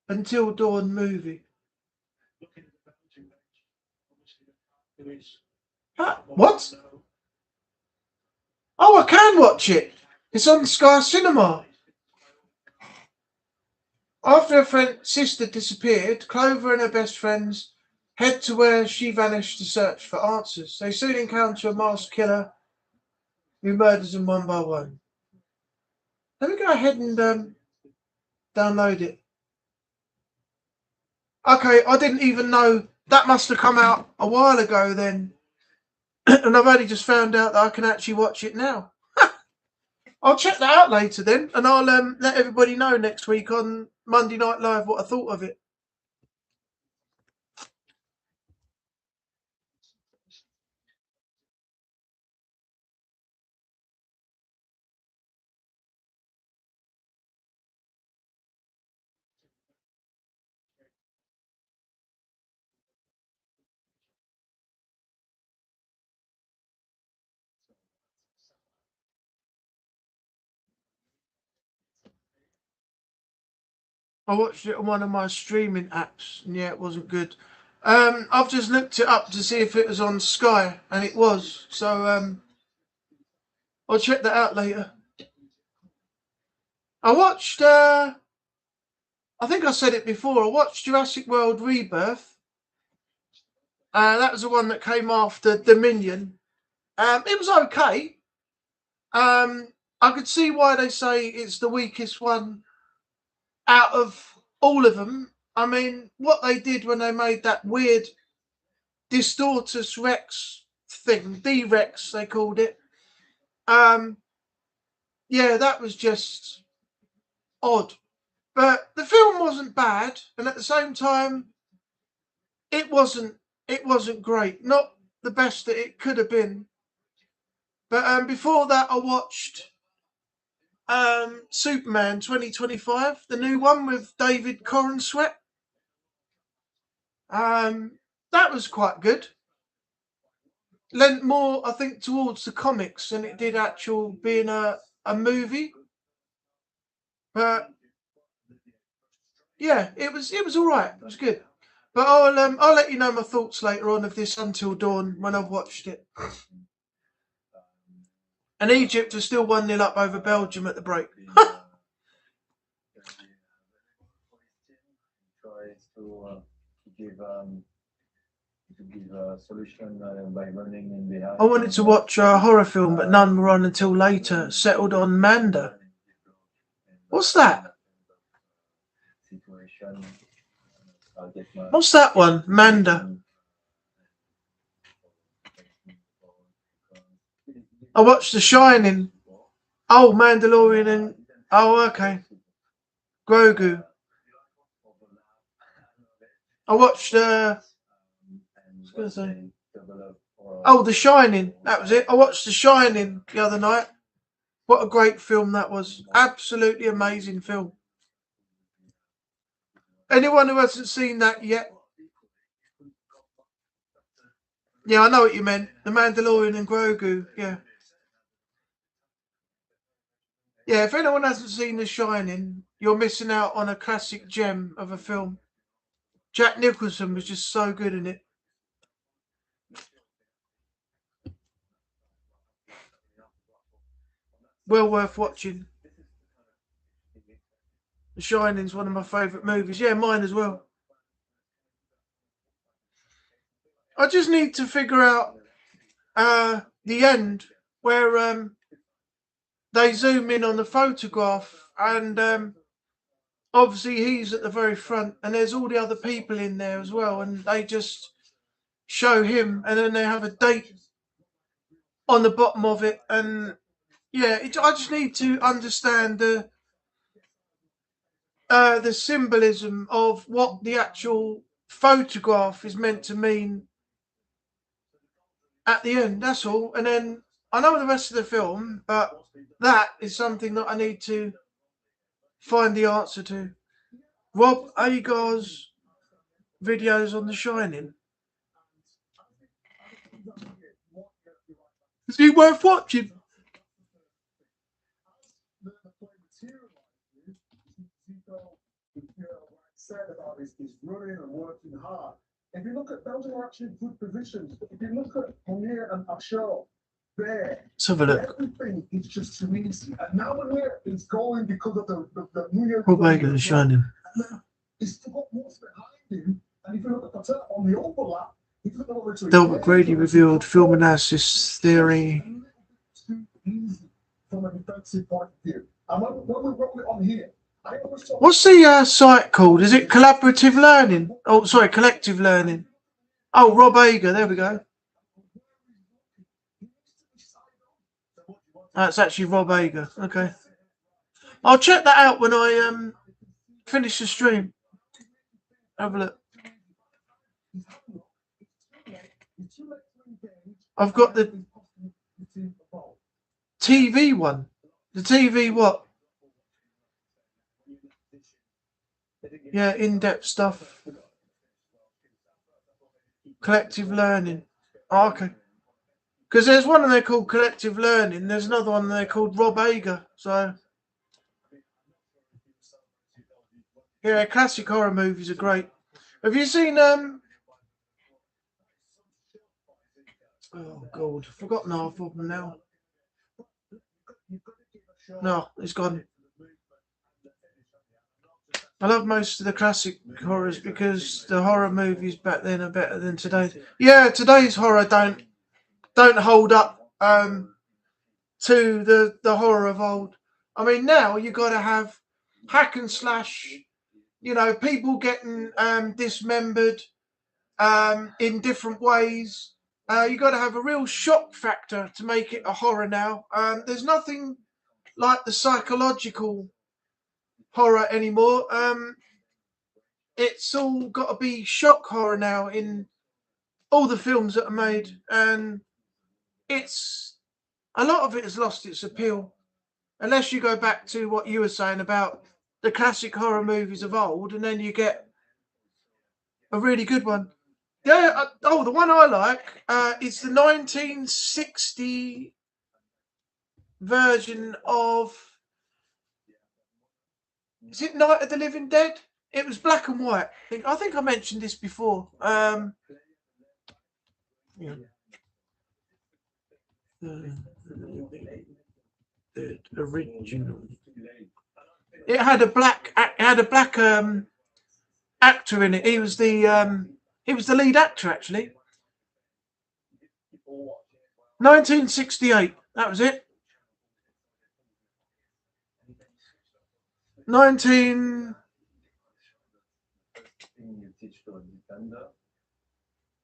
Until Dawn movie. Looking at the Belgian bench, obviously there is. What? Oh, I can watch it. It's on Sky Cinema. After her sister disappeared, Clover and her best friends head to where she vanished to search for answers. They soon encounter a masked killer who murders them one by one. Let me go ahead and download it. Okay, I didn't even know. That must have come out a while ago then. And I've only just found out that I can actually watch it now. I'll check that out later then, and I'll let everybody know next week on Monday Night Live what I thought of it. I watched it on one of my streaming apps, and yeah, it wasn't good. I've just looked it up to see if it was on Sky, and it was. So I'll check that out later. I watched. I think I said it before. I watched Jurassic World Rebirth. That was the one that came after Dominion. It was okay. I could see why they say it's the weakest one out of all of them. I mean, what they did when they made that weird Distortus Rex thing, D-Rex they called it. Yeah, that was just odd. But the film wasn't bad, and at the same time, it wasn't great. Not the best that it could have been. But before that, I watched Superman 2025, the new one with David Corenswet. That was quite good. Lent more, I think, towards the comics than it did actual being a movie. But yeah, it was all right. It was good. But I'll let you know my thoughts later on of this Until Dawn when I've watched it. And Egypt are still 1-0 up over Belgium at the break. Tries to give a solution by running in behind. I wanted to watch a horror film, but none were on until later. Settled on Manda. What's that? What's that one? Manda. I watched The Shining. Oh, Mandalorian and... Oh, okay. Grogu. I watched... I was going to say... Oh, The Shining. That was it. I watched The Shining the other night. What a great film that was. Absolutely amazing film. Anyone who hasn't seen that yet? Yeah, I know what you meant. The Mandalorian and Grogu. Yeah. Yeah, if anyone hasn't seen The Shining, you're missing out on a classic gem of a film. Jack Nicholson was just so good in it. Well worth watching. The Shining's one of my favourite movies. Yeah, mine as well. I just need to figure out the end where they zoom in on the photograph and obviously he's at the very front and there's all the other people in there as well and they just show him and then they have a date on the bottom of it and yeah, I just need to understand the symbolism of what the actual photograph is meant to mean at the end, that's all. And then I know the rest of the film, but that is something that I need to find the answer to. Rob Agar's videos on The Shining. Is he worth watching? said about is running and working hard. If you look at those are actually good positions. If you look at Munir and Ashore, there, Let's have a look. everything is just too easy. And now Munir is going because of the Munir. Rob Baker is shining. He's still got more behind him. And if you look at Patel on the overlap, he's looking over to Delbert Grady revealed film analysis theory. too easy from a defensive point of view. And when we roll it on here, I always talk What's the site called? Is it Collaborative Learning? Oh, sorry, Collective Learning. Oh, Rob Ager. There we go. That's actually Rob Ager. Okay. I'll check that out when I finish the stream. Have a look. I've got the TV one. The TV what? Yeah, in-depth stuff. Collective Learning. Oh, okay. Because there's one of there called Collective Learning. There's another one there called Rob Ager. So, yeah, classic horror movies are great. Have you seen oh God, I've forgotten half of them now. No, it's gone. I love most of the classic horrors because the horror movies back then are better than today. Yeah, today's horror don't hold up to the horror of old. I mean, now you got to have hack and slash, you know, people getting dismembered in different ways. You got to have a real shock factor to make it a horror now. There's nothing like the psychological horror anymore. It's all got to be shock horror now in all the films that are made, and it's a lot of it has lost its appeal, unless you go back to what you were saying about the classic horror movies of old, and then you get a really good one. Yeah, the one I like is the 1960 version of. Is it Night of the Living Dead? It was black and white. I think I mentioned this before. Yeah. The original. It had a black actor in it. He was the lead actor actually. 1968. That was it. 19. You teach to a defender,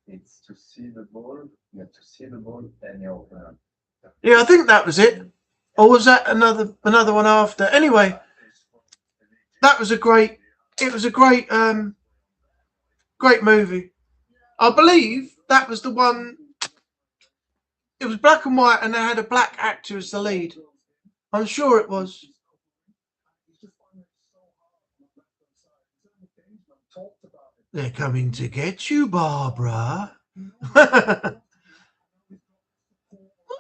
it's to see the ball. You have to see the ball and your opponent. Yeah, I think that was it. Or was that another one after? Anyway, that was a great. It was a great movie. I believe that was the one. It was black and white, and they had a black actor as the lead. I'm sure it was. They're coming to get you, Barbara. What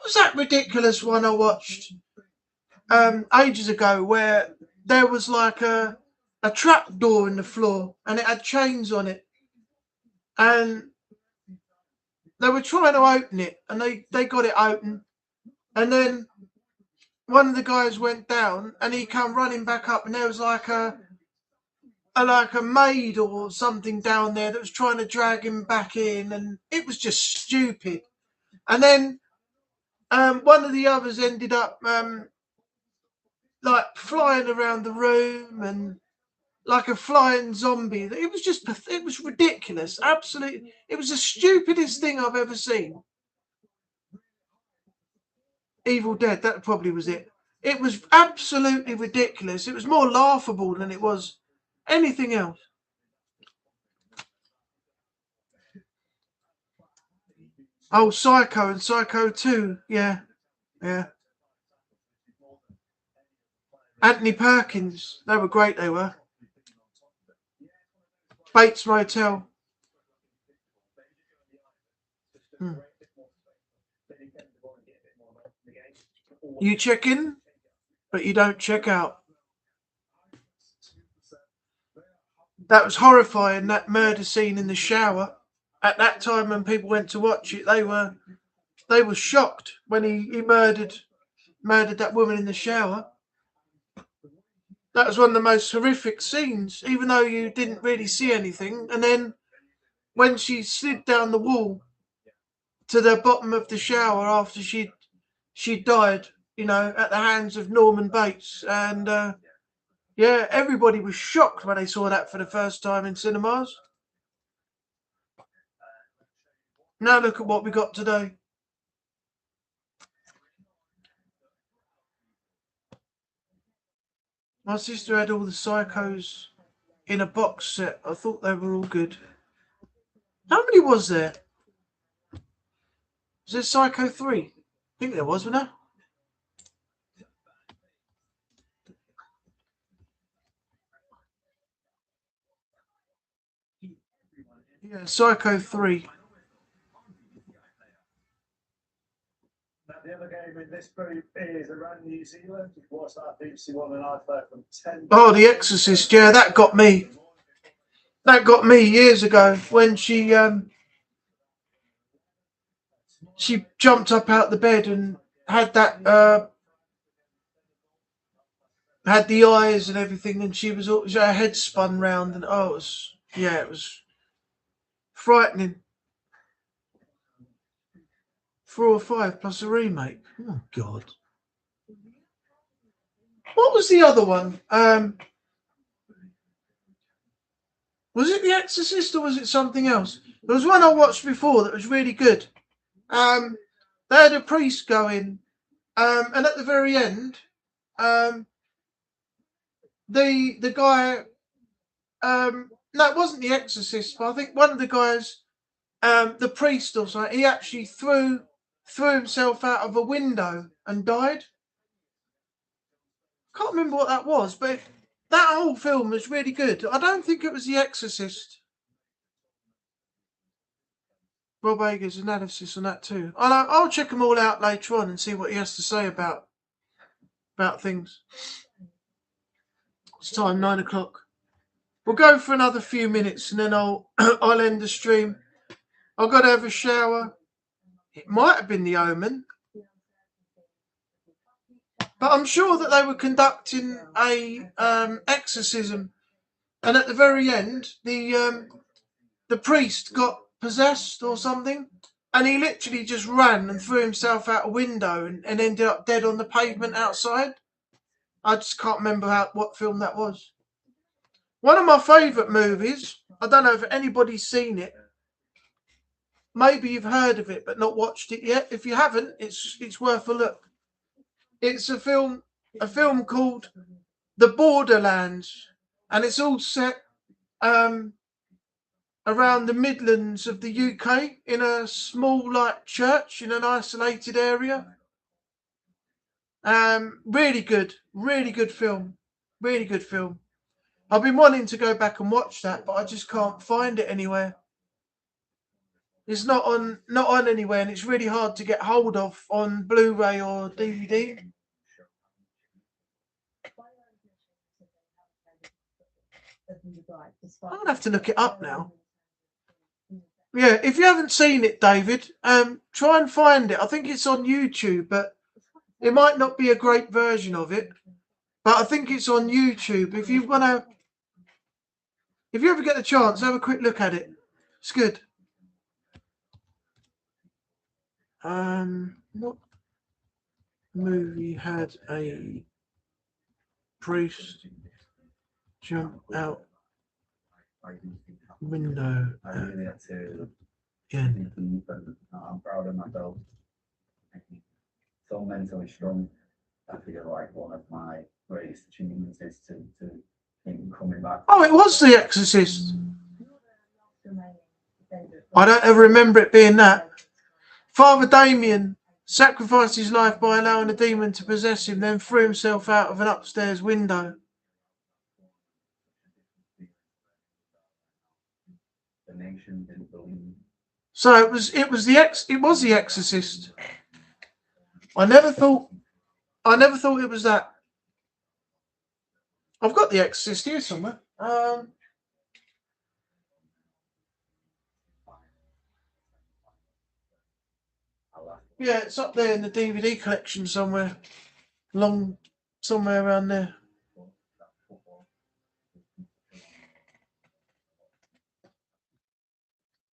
was that ridiculous one I watched ages ago where there was like a trap door in the floor and it had chains on it, and they were trying to open it, and they got it open, and then one of the guys went down and he come running back up, and there was like a maid or something down there that was trying to drag him back in, and it was just stupid. And then one of the others ended up like flying around the room and like a flying zombie. It was ridiculous. Absolutely. It was the stupidest thing I've ever seen. Evil Dead, that probably was it. It was absolutely ridiculous. It was more laughable than it was anything else. Oh, Psycho and Psycho 2. Yeah. Anthony Perkins. They were great, they were. Bates Motel. You check in, but you don't check out. That was horrifying, that murder scene in the shower. At that time when people went to watch it, they were shocked when he murdered that woman in the shower. That was one of the most horrific scenes, even though you didn't really see anything. And then when she slid down the wall to the bottom of the shower after she died, you know, at the hands of Norman Bates. And yeah, everybody was shocked when they saw that for the first time in cinemas. Now look at what we got today. My sister had all the Psychos in a box set. I thought they were all good. How many was there? Was there Psycho 3? I think there was, wasn't there? Yeah, Psycho 3. The other game in this group is around New Zealand. What's that? BBC One and I've heard from 10. Oh, The Exorcist. Yeah, that got me. That got me years ago when she jumped up out the bed and had that had the eyes and everything, and her head spun round, and it was frightening. 4 or 5 plus a remake. Oh God! What was the other one? Was it The Exorcist or was it something else? There was one I watched before that was really good. They had a priest go in, and at the very end, the guy, no, it wasn't The Exorcist, but I think one of the guys, the priest or something, he actually threw himself out of a window and died. Can't remember what that was, but that whole film was really good. I don't think it was The Exorcist. Rob Eggers' analysis on that too. I'll check them all out later on and see what he has to say about things. It's time, 9 o'clock. We'll go for another few minutes and then I'll end the stream. I've got to have a shower. It might have been The Omen, but I'm sure that they were conducting a exorcism, and at the very end, the priest got possessed or something, and he literally just ran and threw himself out a window and ended up dead on the pavement outside. I just can't remember what film that was. One of my favourite movies. I don't know if anybody's seen it. Maybe you've heard of it but not watched it yet. If you haven't, it's worth a look. It's a film called The Borderlands, and it's all set around the Midlands of the UK in a small church in an isolated area. Really good film. Really good film. I've been wanting to go back and watch that, but I just can't find it anywhere. It's not on anywhere, and it's really hard to get hold of on Blu-ray or DVD. I'm gonna have to look it up now. Yeah, if you haven't seen it, David, try and find it. I think it's on YouTube, but it might not be a great version of it. But I think it's on YouTube. If you ever get the chance, have a quick look at it. It's good. What movie had a priest jump out window? I really had to. Yeah. I'm proud of myself. So mentally strong. I feel like one of my greatest achievements is to keep coming back. Oh, it was The Exorcist. I don't ever remember it being that. Father Damien sacrificed his life by allowing a demon to possess him, then threw himself out of an upstairs window. The nation didn't believe. So it was The Exorcist. I never thought it was that. I've got The Exorcist here somewhere. Yeah, it's up there in the DVD collection somewhere. Somewhere around there.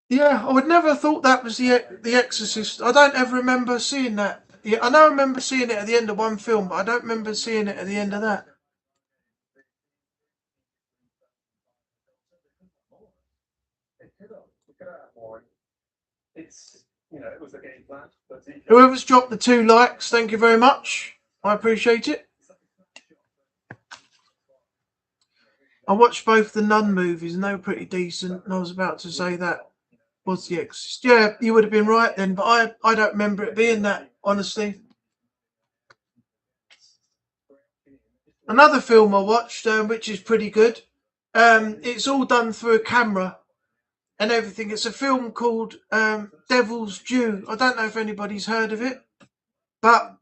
Yeah, I would never have thought that was the Exorcist. I don't ever remember seeing that. Yeah, I know I remember seeing it at the end of one film, but I don't remember seeing it at the end of that. It's, it was the game plan. But Whoever's dropped the 2 likes, thank you very much. I appreciate it. I watched both the Nun movies and they were pretty decent. And I was about to say that was the Exorcist. Yeah, you would have been right then, but I don't remember it being that, honestly. Another film I watched, which is pretty good. It's all done through a camera and everything. It's a film called Devil's Due. I don't know if anybody's heard of it, but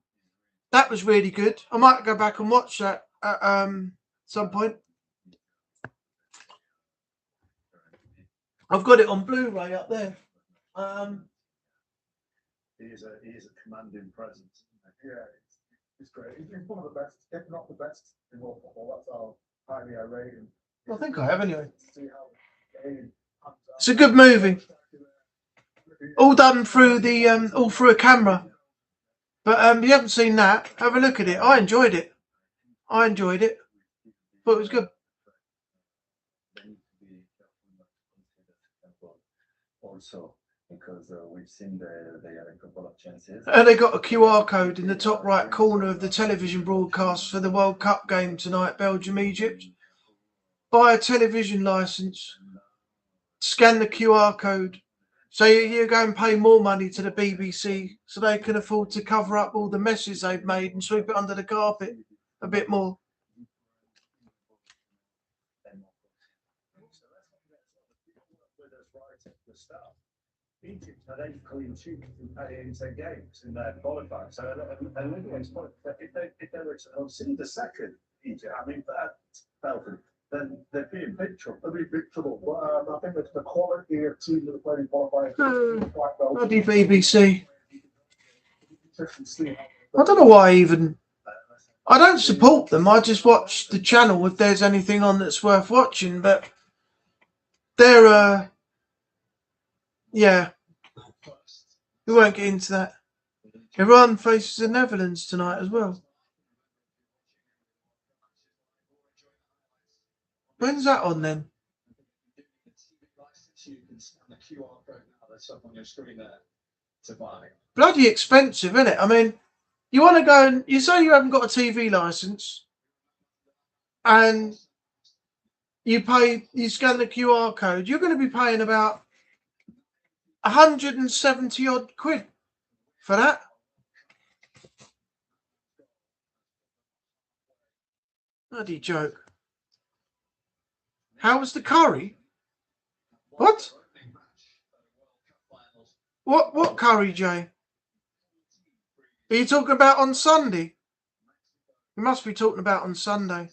that was really good. I might go back and watch that at some point. I've got it on Blu-ray up there. He is a commanding presence. Yeah, it's great. He's one of the best, if not the best in world football. That's how highly I rate him. I think I have anyway. See how the game pans out. It's a good movie. All done through all through a camera. But you haven't seen that. Have a look at it. I enjoyed it. But it was good. Also, because we've seen they had a couple of chances. And they got a QR code in the top right corner of the television broadcast for the World Cup game tonight, Belgium-Egypt. Buy a television licence, scan the QR code, so you go and pay more money to the BBC so they can afford to cover up all the messes they've made and sweep it under the carpet a bit more. Egypt had 8 clean sheets in 10 games in their qualifying. So, if they were to see the second Egypt, I mean, Belgium, then they'd be in big trouble. They'll be big trouble. But I think that the quality of team that are playing qualifying is quite well. Bloody BBC. I don't know why I don't support them. I just watch the channel if there's anything on that's worth watching. But they're yeah, we won't get into that. Iran faces the Netherlands tonight as well. When's that on then? Bloody expensive, isn't it? I mean, you want to go and you say you haven't got a TV license, and you scan the QR code. You're going to be paying about 170 odd quid for that. Bloody joke. How was the curry? What? What curry, Jay? Are you talking about on Sunday? You must be talking about on Sunday.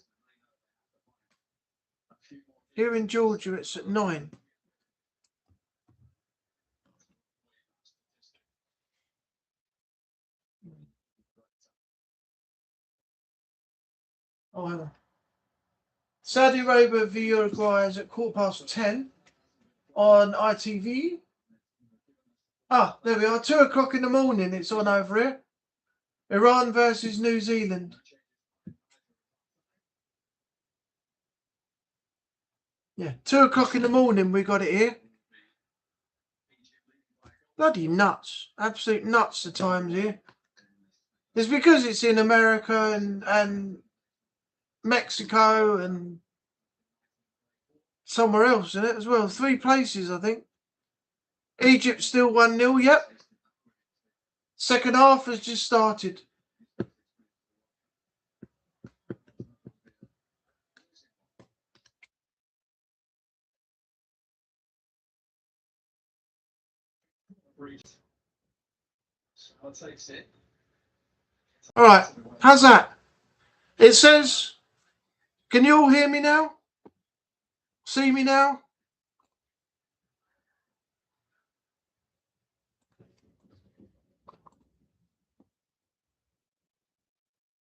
Here in Georgia, it's at 9. Oh, hang on. Saudi Arabia v Uruguay is at 10:15 on ITV. Ah, there we are. 2 o'clock in the morning. It's on over here. Iran versus New Zealand. Yeah, 2 o'clock in the morning. We got it here. Bloody nuts! Absolute nuts. The times here. It's because it's in America and Mexico and somewhere else in it as well. 3 places, I think. Egypt still 1-0, yep. Second half has just started. All right, how's that? It says, can you all hear me now? See me now?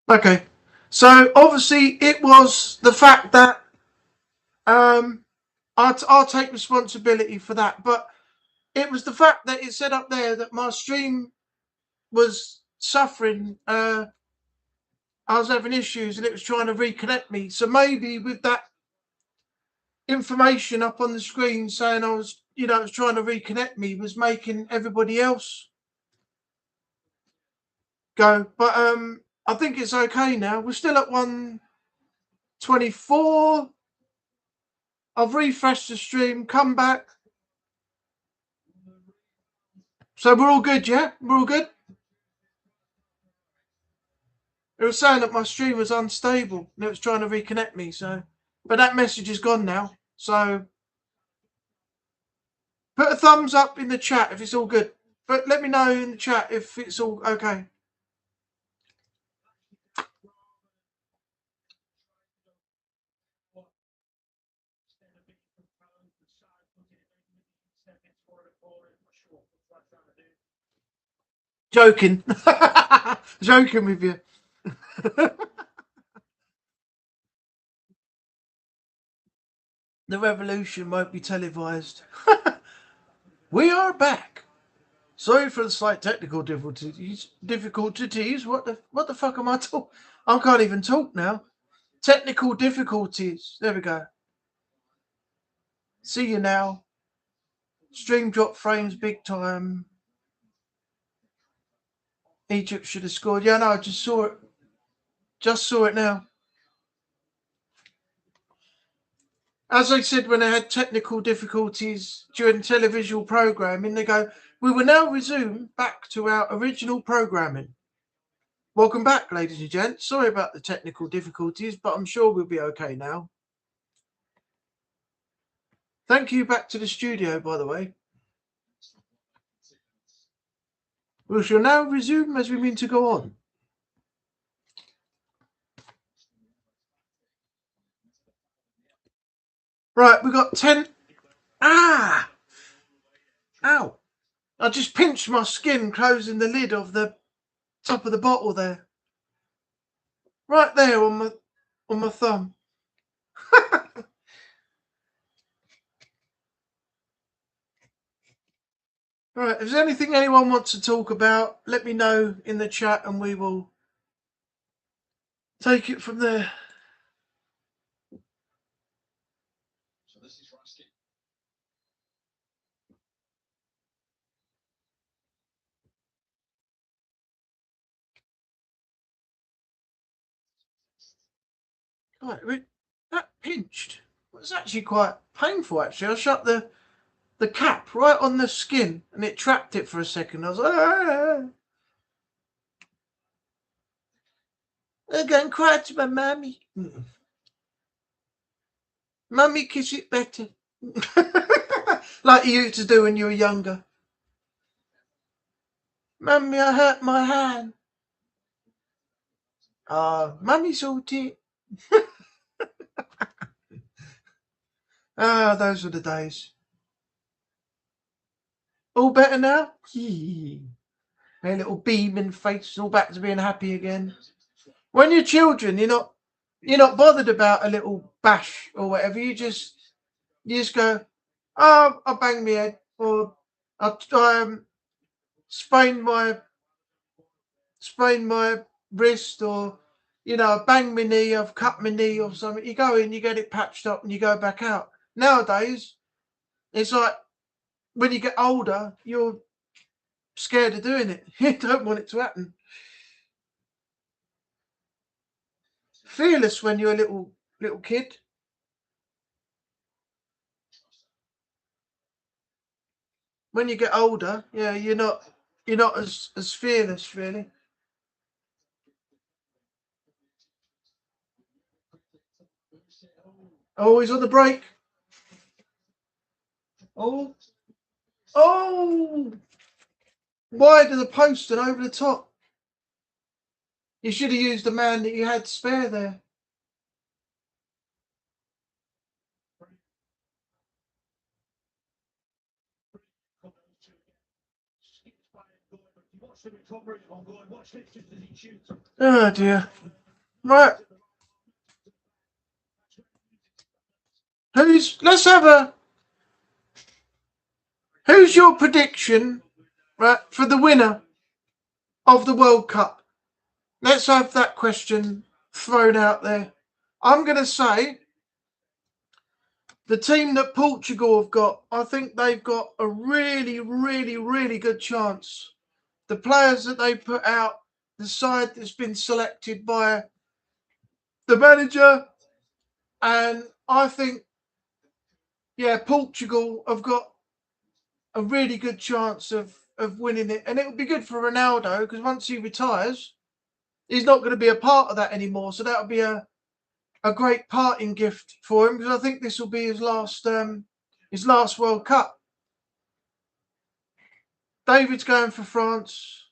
Okay. So obviously it was the fact that I'll take responsibility for that, but it was the fact that it said up there that my stream was suffering. I was having issues and it was trying to reconnect me. So maybe with that information up on the screen saying I was trying to reconnect me was making everybody else go. But I think it's okay now. We're still at 124. I've refreshed the stream, come back. So we're all good, yeah? We're all good? It was saying that my stream was unstable and it was trying to reconnect me, so but that message is gone now. So put a thumbs up in the chat if it's all good. But let me know in the chat if it's all okay. Joking. Joking with you. The revolution won't be televised. We are back. Sorry for the slight technical difficulties. What the fuck am I talking? I can't even talk now. Technical difficulties. There we go. See you now. Stream drop frames big time. Egypt should have scored. Yeah, no, I just saw it. Just saw it now. As I said when I had technical difficulties during televisual programming, they go, we will now resume back to our original programming. Welcome back, ladies and gents. Sorry about the technical difficulties, but I'm sure we'll be okay now. Thank you back to the studio, by the way. We shall now resume as we mean to go on. Right, we got 10. Ah! Ow! I just pinched my skin closing the lid of the top of the bottle there. Right there on my thumb. Right, if there's anything anyone wants to talk about, let me know in the chat and we will take it from there. So this is Rusty. Right, that pinched was actually quite painful, actually. I shut the cap right on the skin and it trapped it for a second. I was like, ah. I'm going to cry to my mummy. Mummy, kiss it better. Like you used to do when you were younger. Mummy, I hurt my hand. Mummy's all dead. Those were the days. All better now? A little beaming face, all back to being happy again. When you're children, you're not bothered about a little bash or whatever. You just go, oh, I banged my head, or I sprained my wrist, or I banged my knee, I've cut my knee or something. You go in, you get it patched up, and you go back out. Nowadays, it's like when you get older, you're scared of doing it. You don't want it to happen. Fearless when you're a little kid. When you get older, yeah, you're not as fearless, really. Oh, he's on the break. Oh, wide of the post and over the top. You should have used the man that you had spare there. Oh dear. Right. Let's have a. Who's your prediction, right, for the winner of the World Cup? Let's have that question thrown out there. I'm going to say the team that Portugal have got, I think they've got a really, really, really good chance. The players that they put out, the side that's been selected by the manager, and I think, yeah, Portugal have got a really good chance of winning it. And it would be good for Ronaldo because once he retires, he's not going to be a part of that anymore. So that would be a great parting gift for him because I think this will be his last World Cup. David's going for France.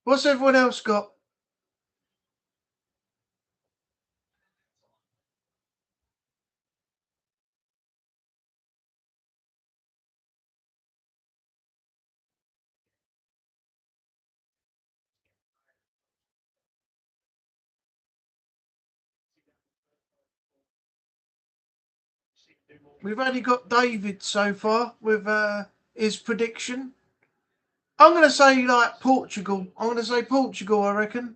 What's everyone else got? We've only got David so far with his prediction. I'm going to say like Portugal. I'm going to say Portugal, I reckon.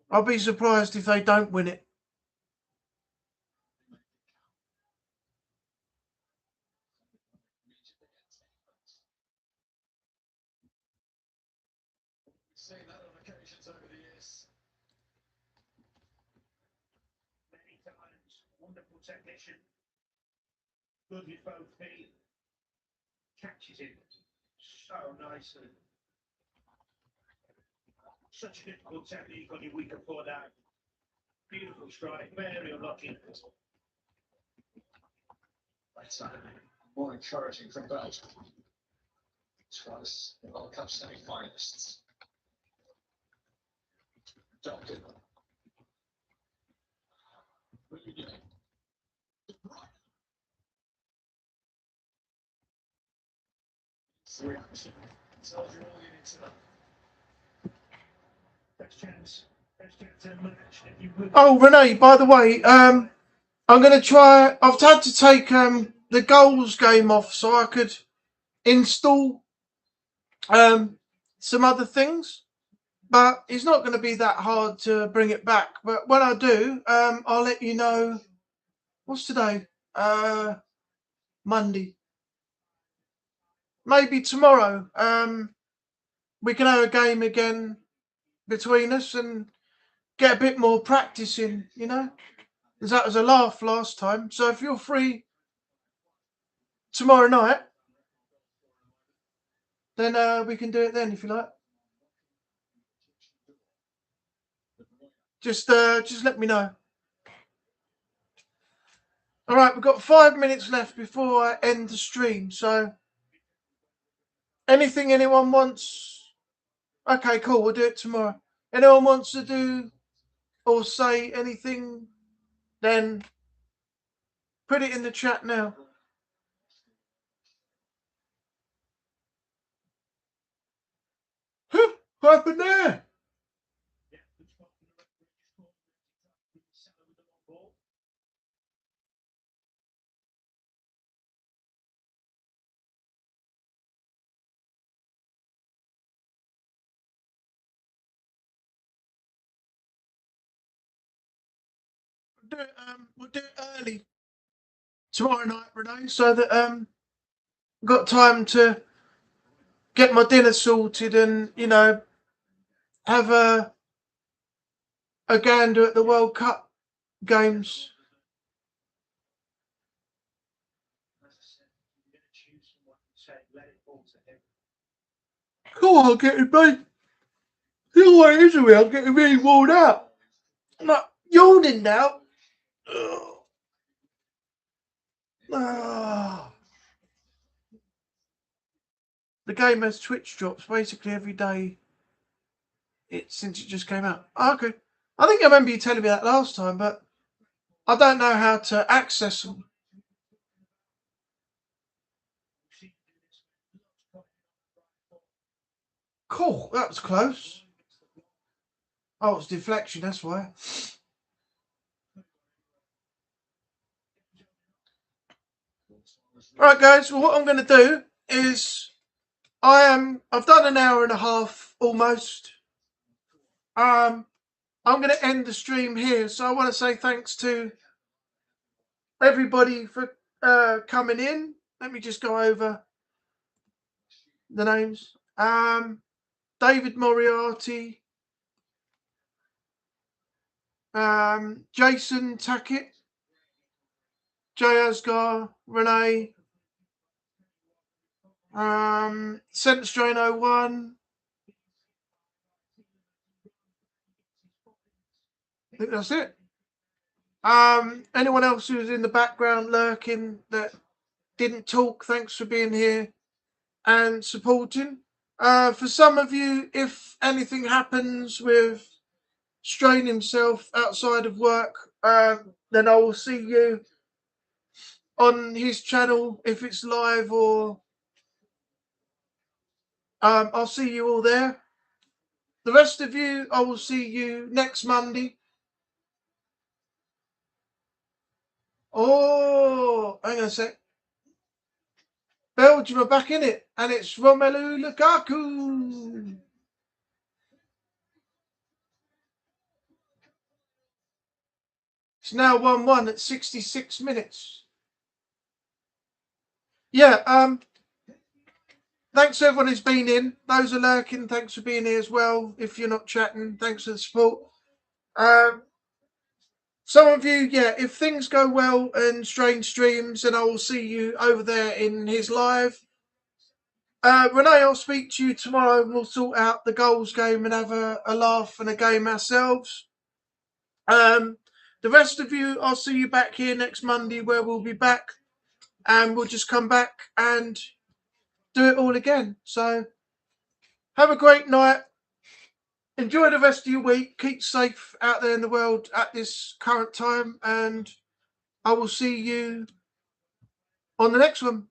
I'll be surprised if they don't win it. Seen that on occasions over the years. Many times, wonderful technician. Good with both feet. Catches it so nicely. Such a difficult technique on your weaker foot down. Beautiful strike, very unlucky. That's more encouraging from Belgium. As far as the World Cup semi-finalists. Duncan. Tells you all you need to know. Best chance to match if you would. Oh, Renee, by the way, I'm going to try. I've had to take the goals game off so I could install some other things. But it's not going to be that hard to bring it back. But when I do, I'll let you know. What's today? Monday. Maybe tomorrow. We can have a game again between us and get a bit more practice in, you know? Because that was a laugh last time. So if you're free tomorrow night, then we can do it then if you like. Just let me know. All right, we've got 5 minutes left before I end the stream. So anything anyone wants? Okay, cool. We'll do it tomorrow. Anyone wants to do or say anything? Then put it in the chat now. What happened there? We'll do it early tomorrow night, Renee, so that I've got time to get my dinner sorted and, you know, have a gander at the World Cup games. Cool, I'll get it, mate. You know what it is with me? I'm getting really worn out. I'm like yawning now. The game has Twitch drops basically every day since it just came out. Okay. I think I remember you telling me that last time, but I don't know how to access them. Oh, that was close. Oh, it's deflection, that's why. Right, guys, well, what I'm going to do is I've done an hour and a half almost. I'm going to end the stream here. So I want to say thanks to everybody for coming in. Let me just go over the names. David Moriarty, Jason Tackett, Jay Asgar, Renee, Centre Strain 01. I think that's it. Anyone else who's in the background lurking that didn't talk, thanks for being here and supporting. For some of you, if anything happens with Strain himself outside of work, then I will see you on his channel if it's live, or I'll see you all there. The rest of you, I will see you next Monday. Oh, hang on a sec. Belgium are back in it, and it's Romelu Lukaku. It's now 1-1 at 66 minutes. Yeah, thanks everyone who's been in. Those are lurking, thanks for being here as well. If you're not chatting, thanks for the support. Some of you, yeah, if things go well and Strain streams, then I will see you over there in his live. Renee, I'll speak to you tomorrow and we'll sort out the goals game and have a laugh and a game ourselves. The rest of you, I'll see you back here next Monday where we'll be back and we'll just come back and do it all again. So have a great night. Enjoy the rest of your week. Keep safe out there in the world at this current time, and I will see you on the next one.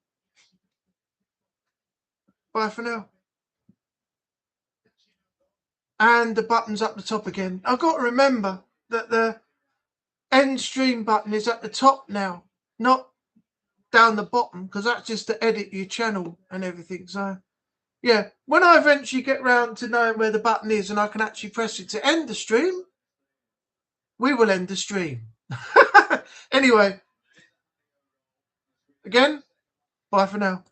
Bye for now. And the button's up the top again. I've got to remember that the end stream button is at the top now, not down the bottom, because that's just to edit your channel and everything. So yeah, when I eventually get round to knowing where the button is and I can actually press it to end the stream, we will end the stream. Anyway, again, bye for now.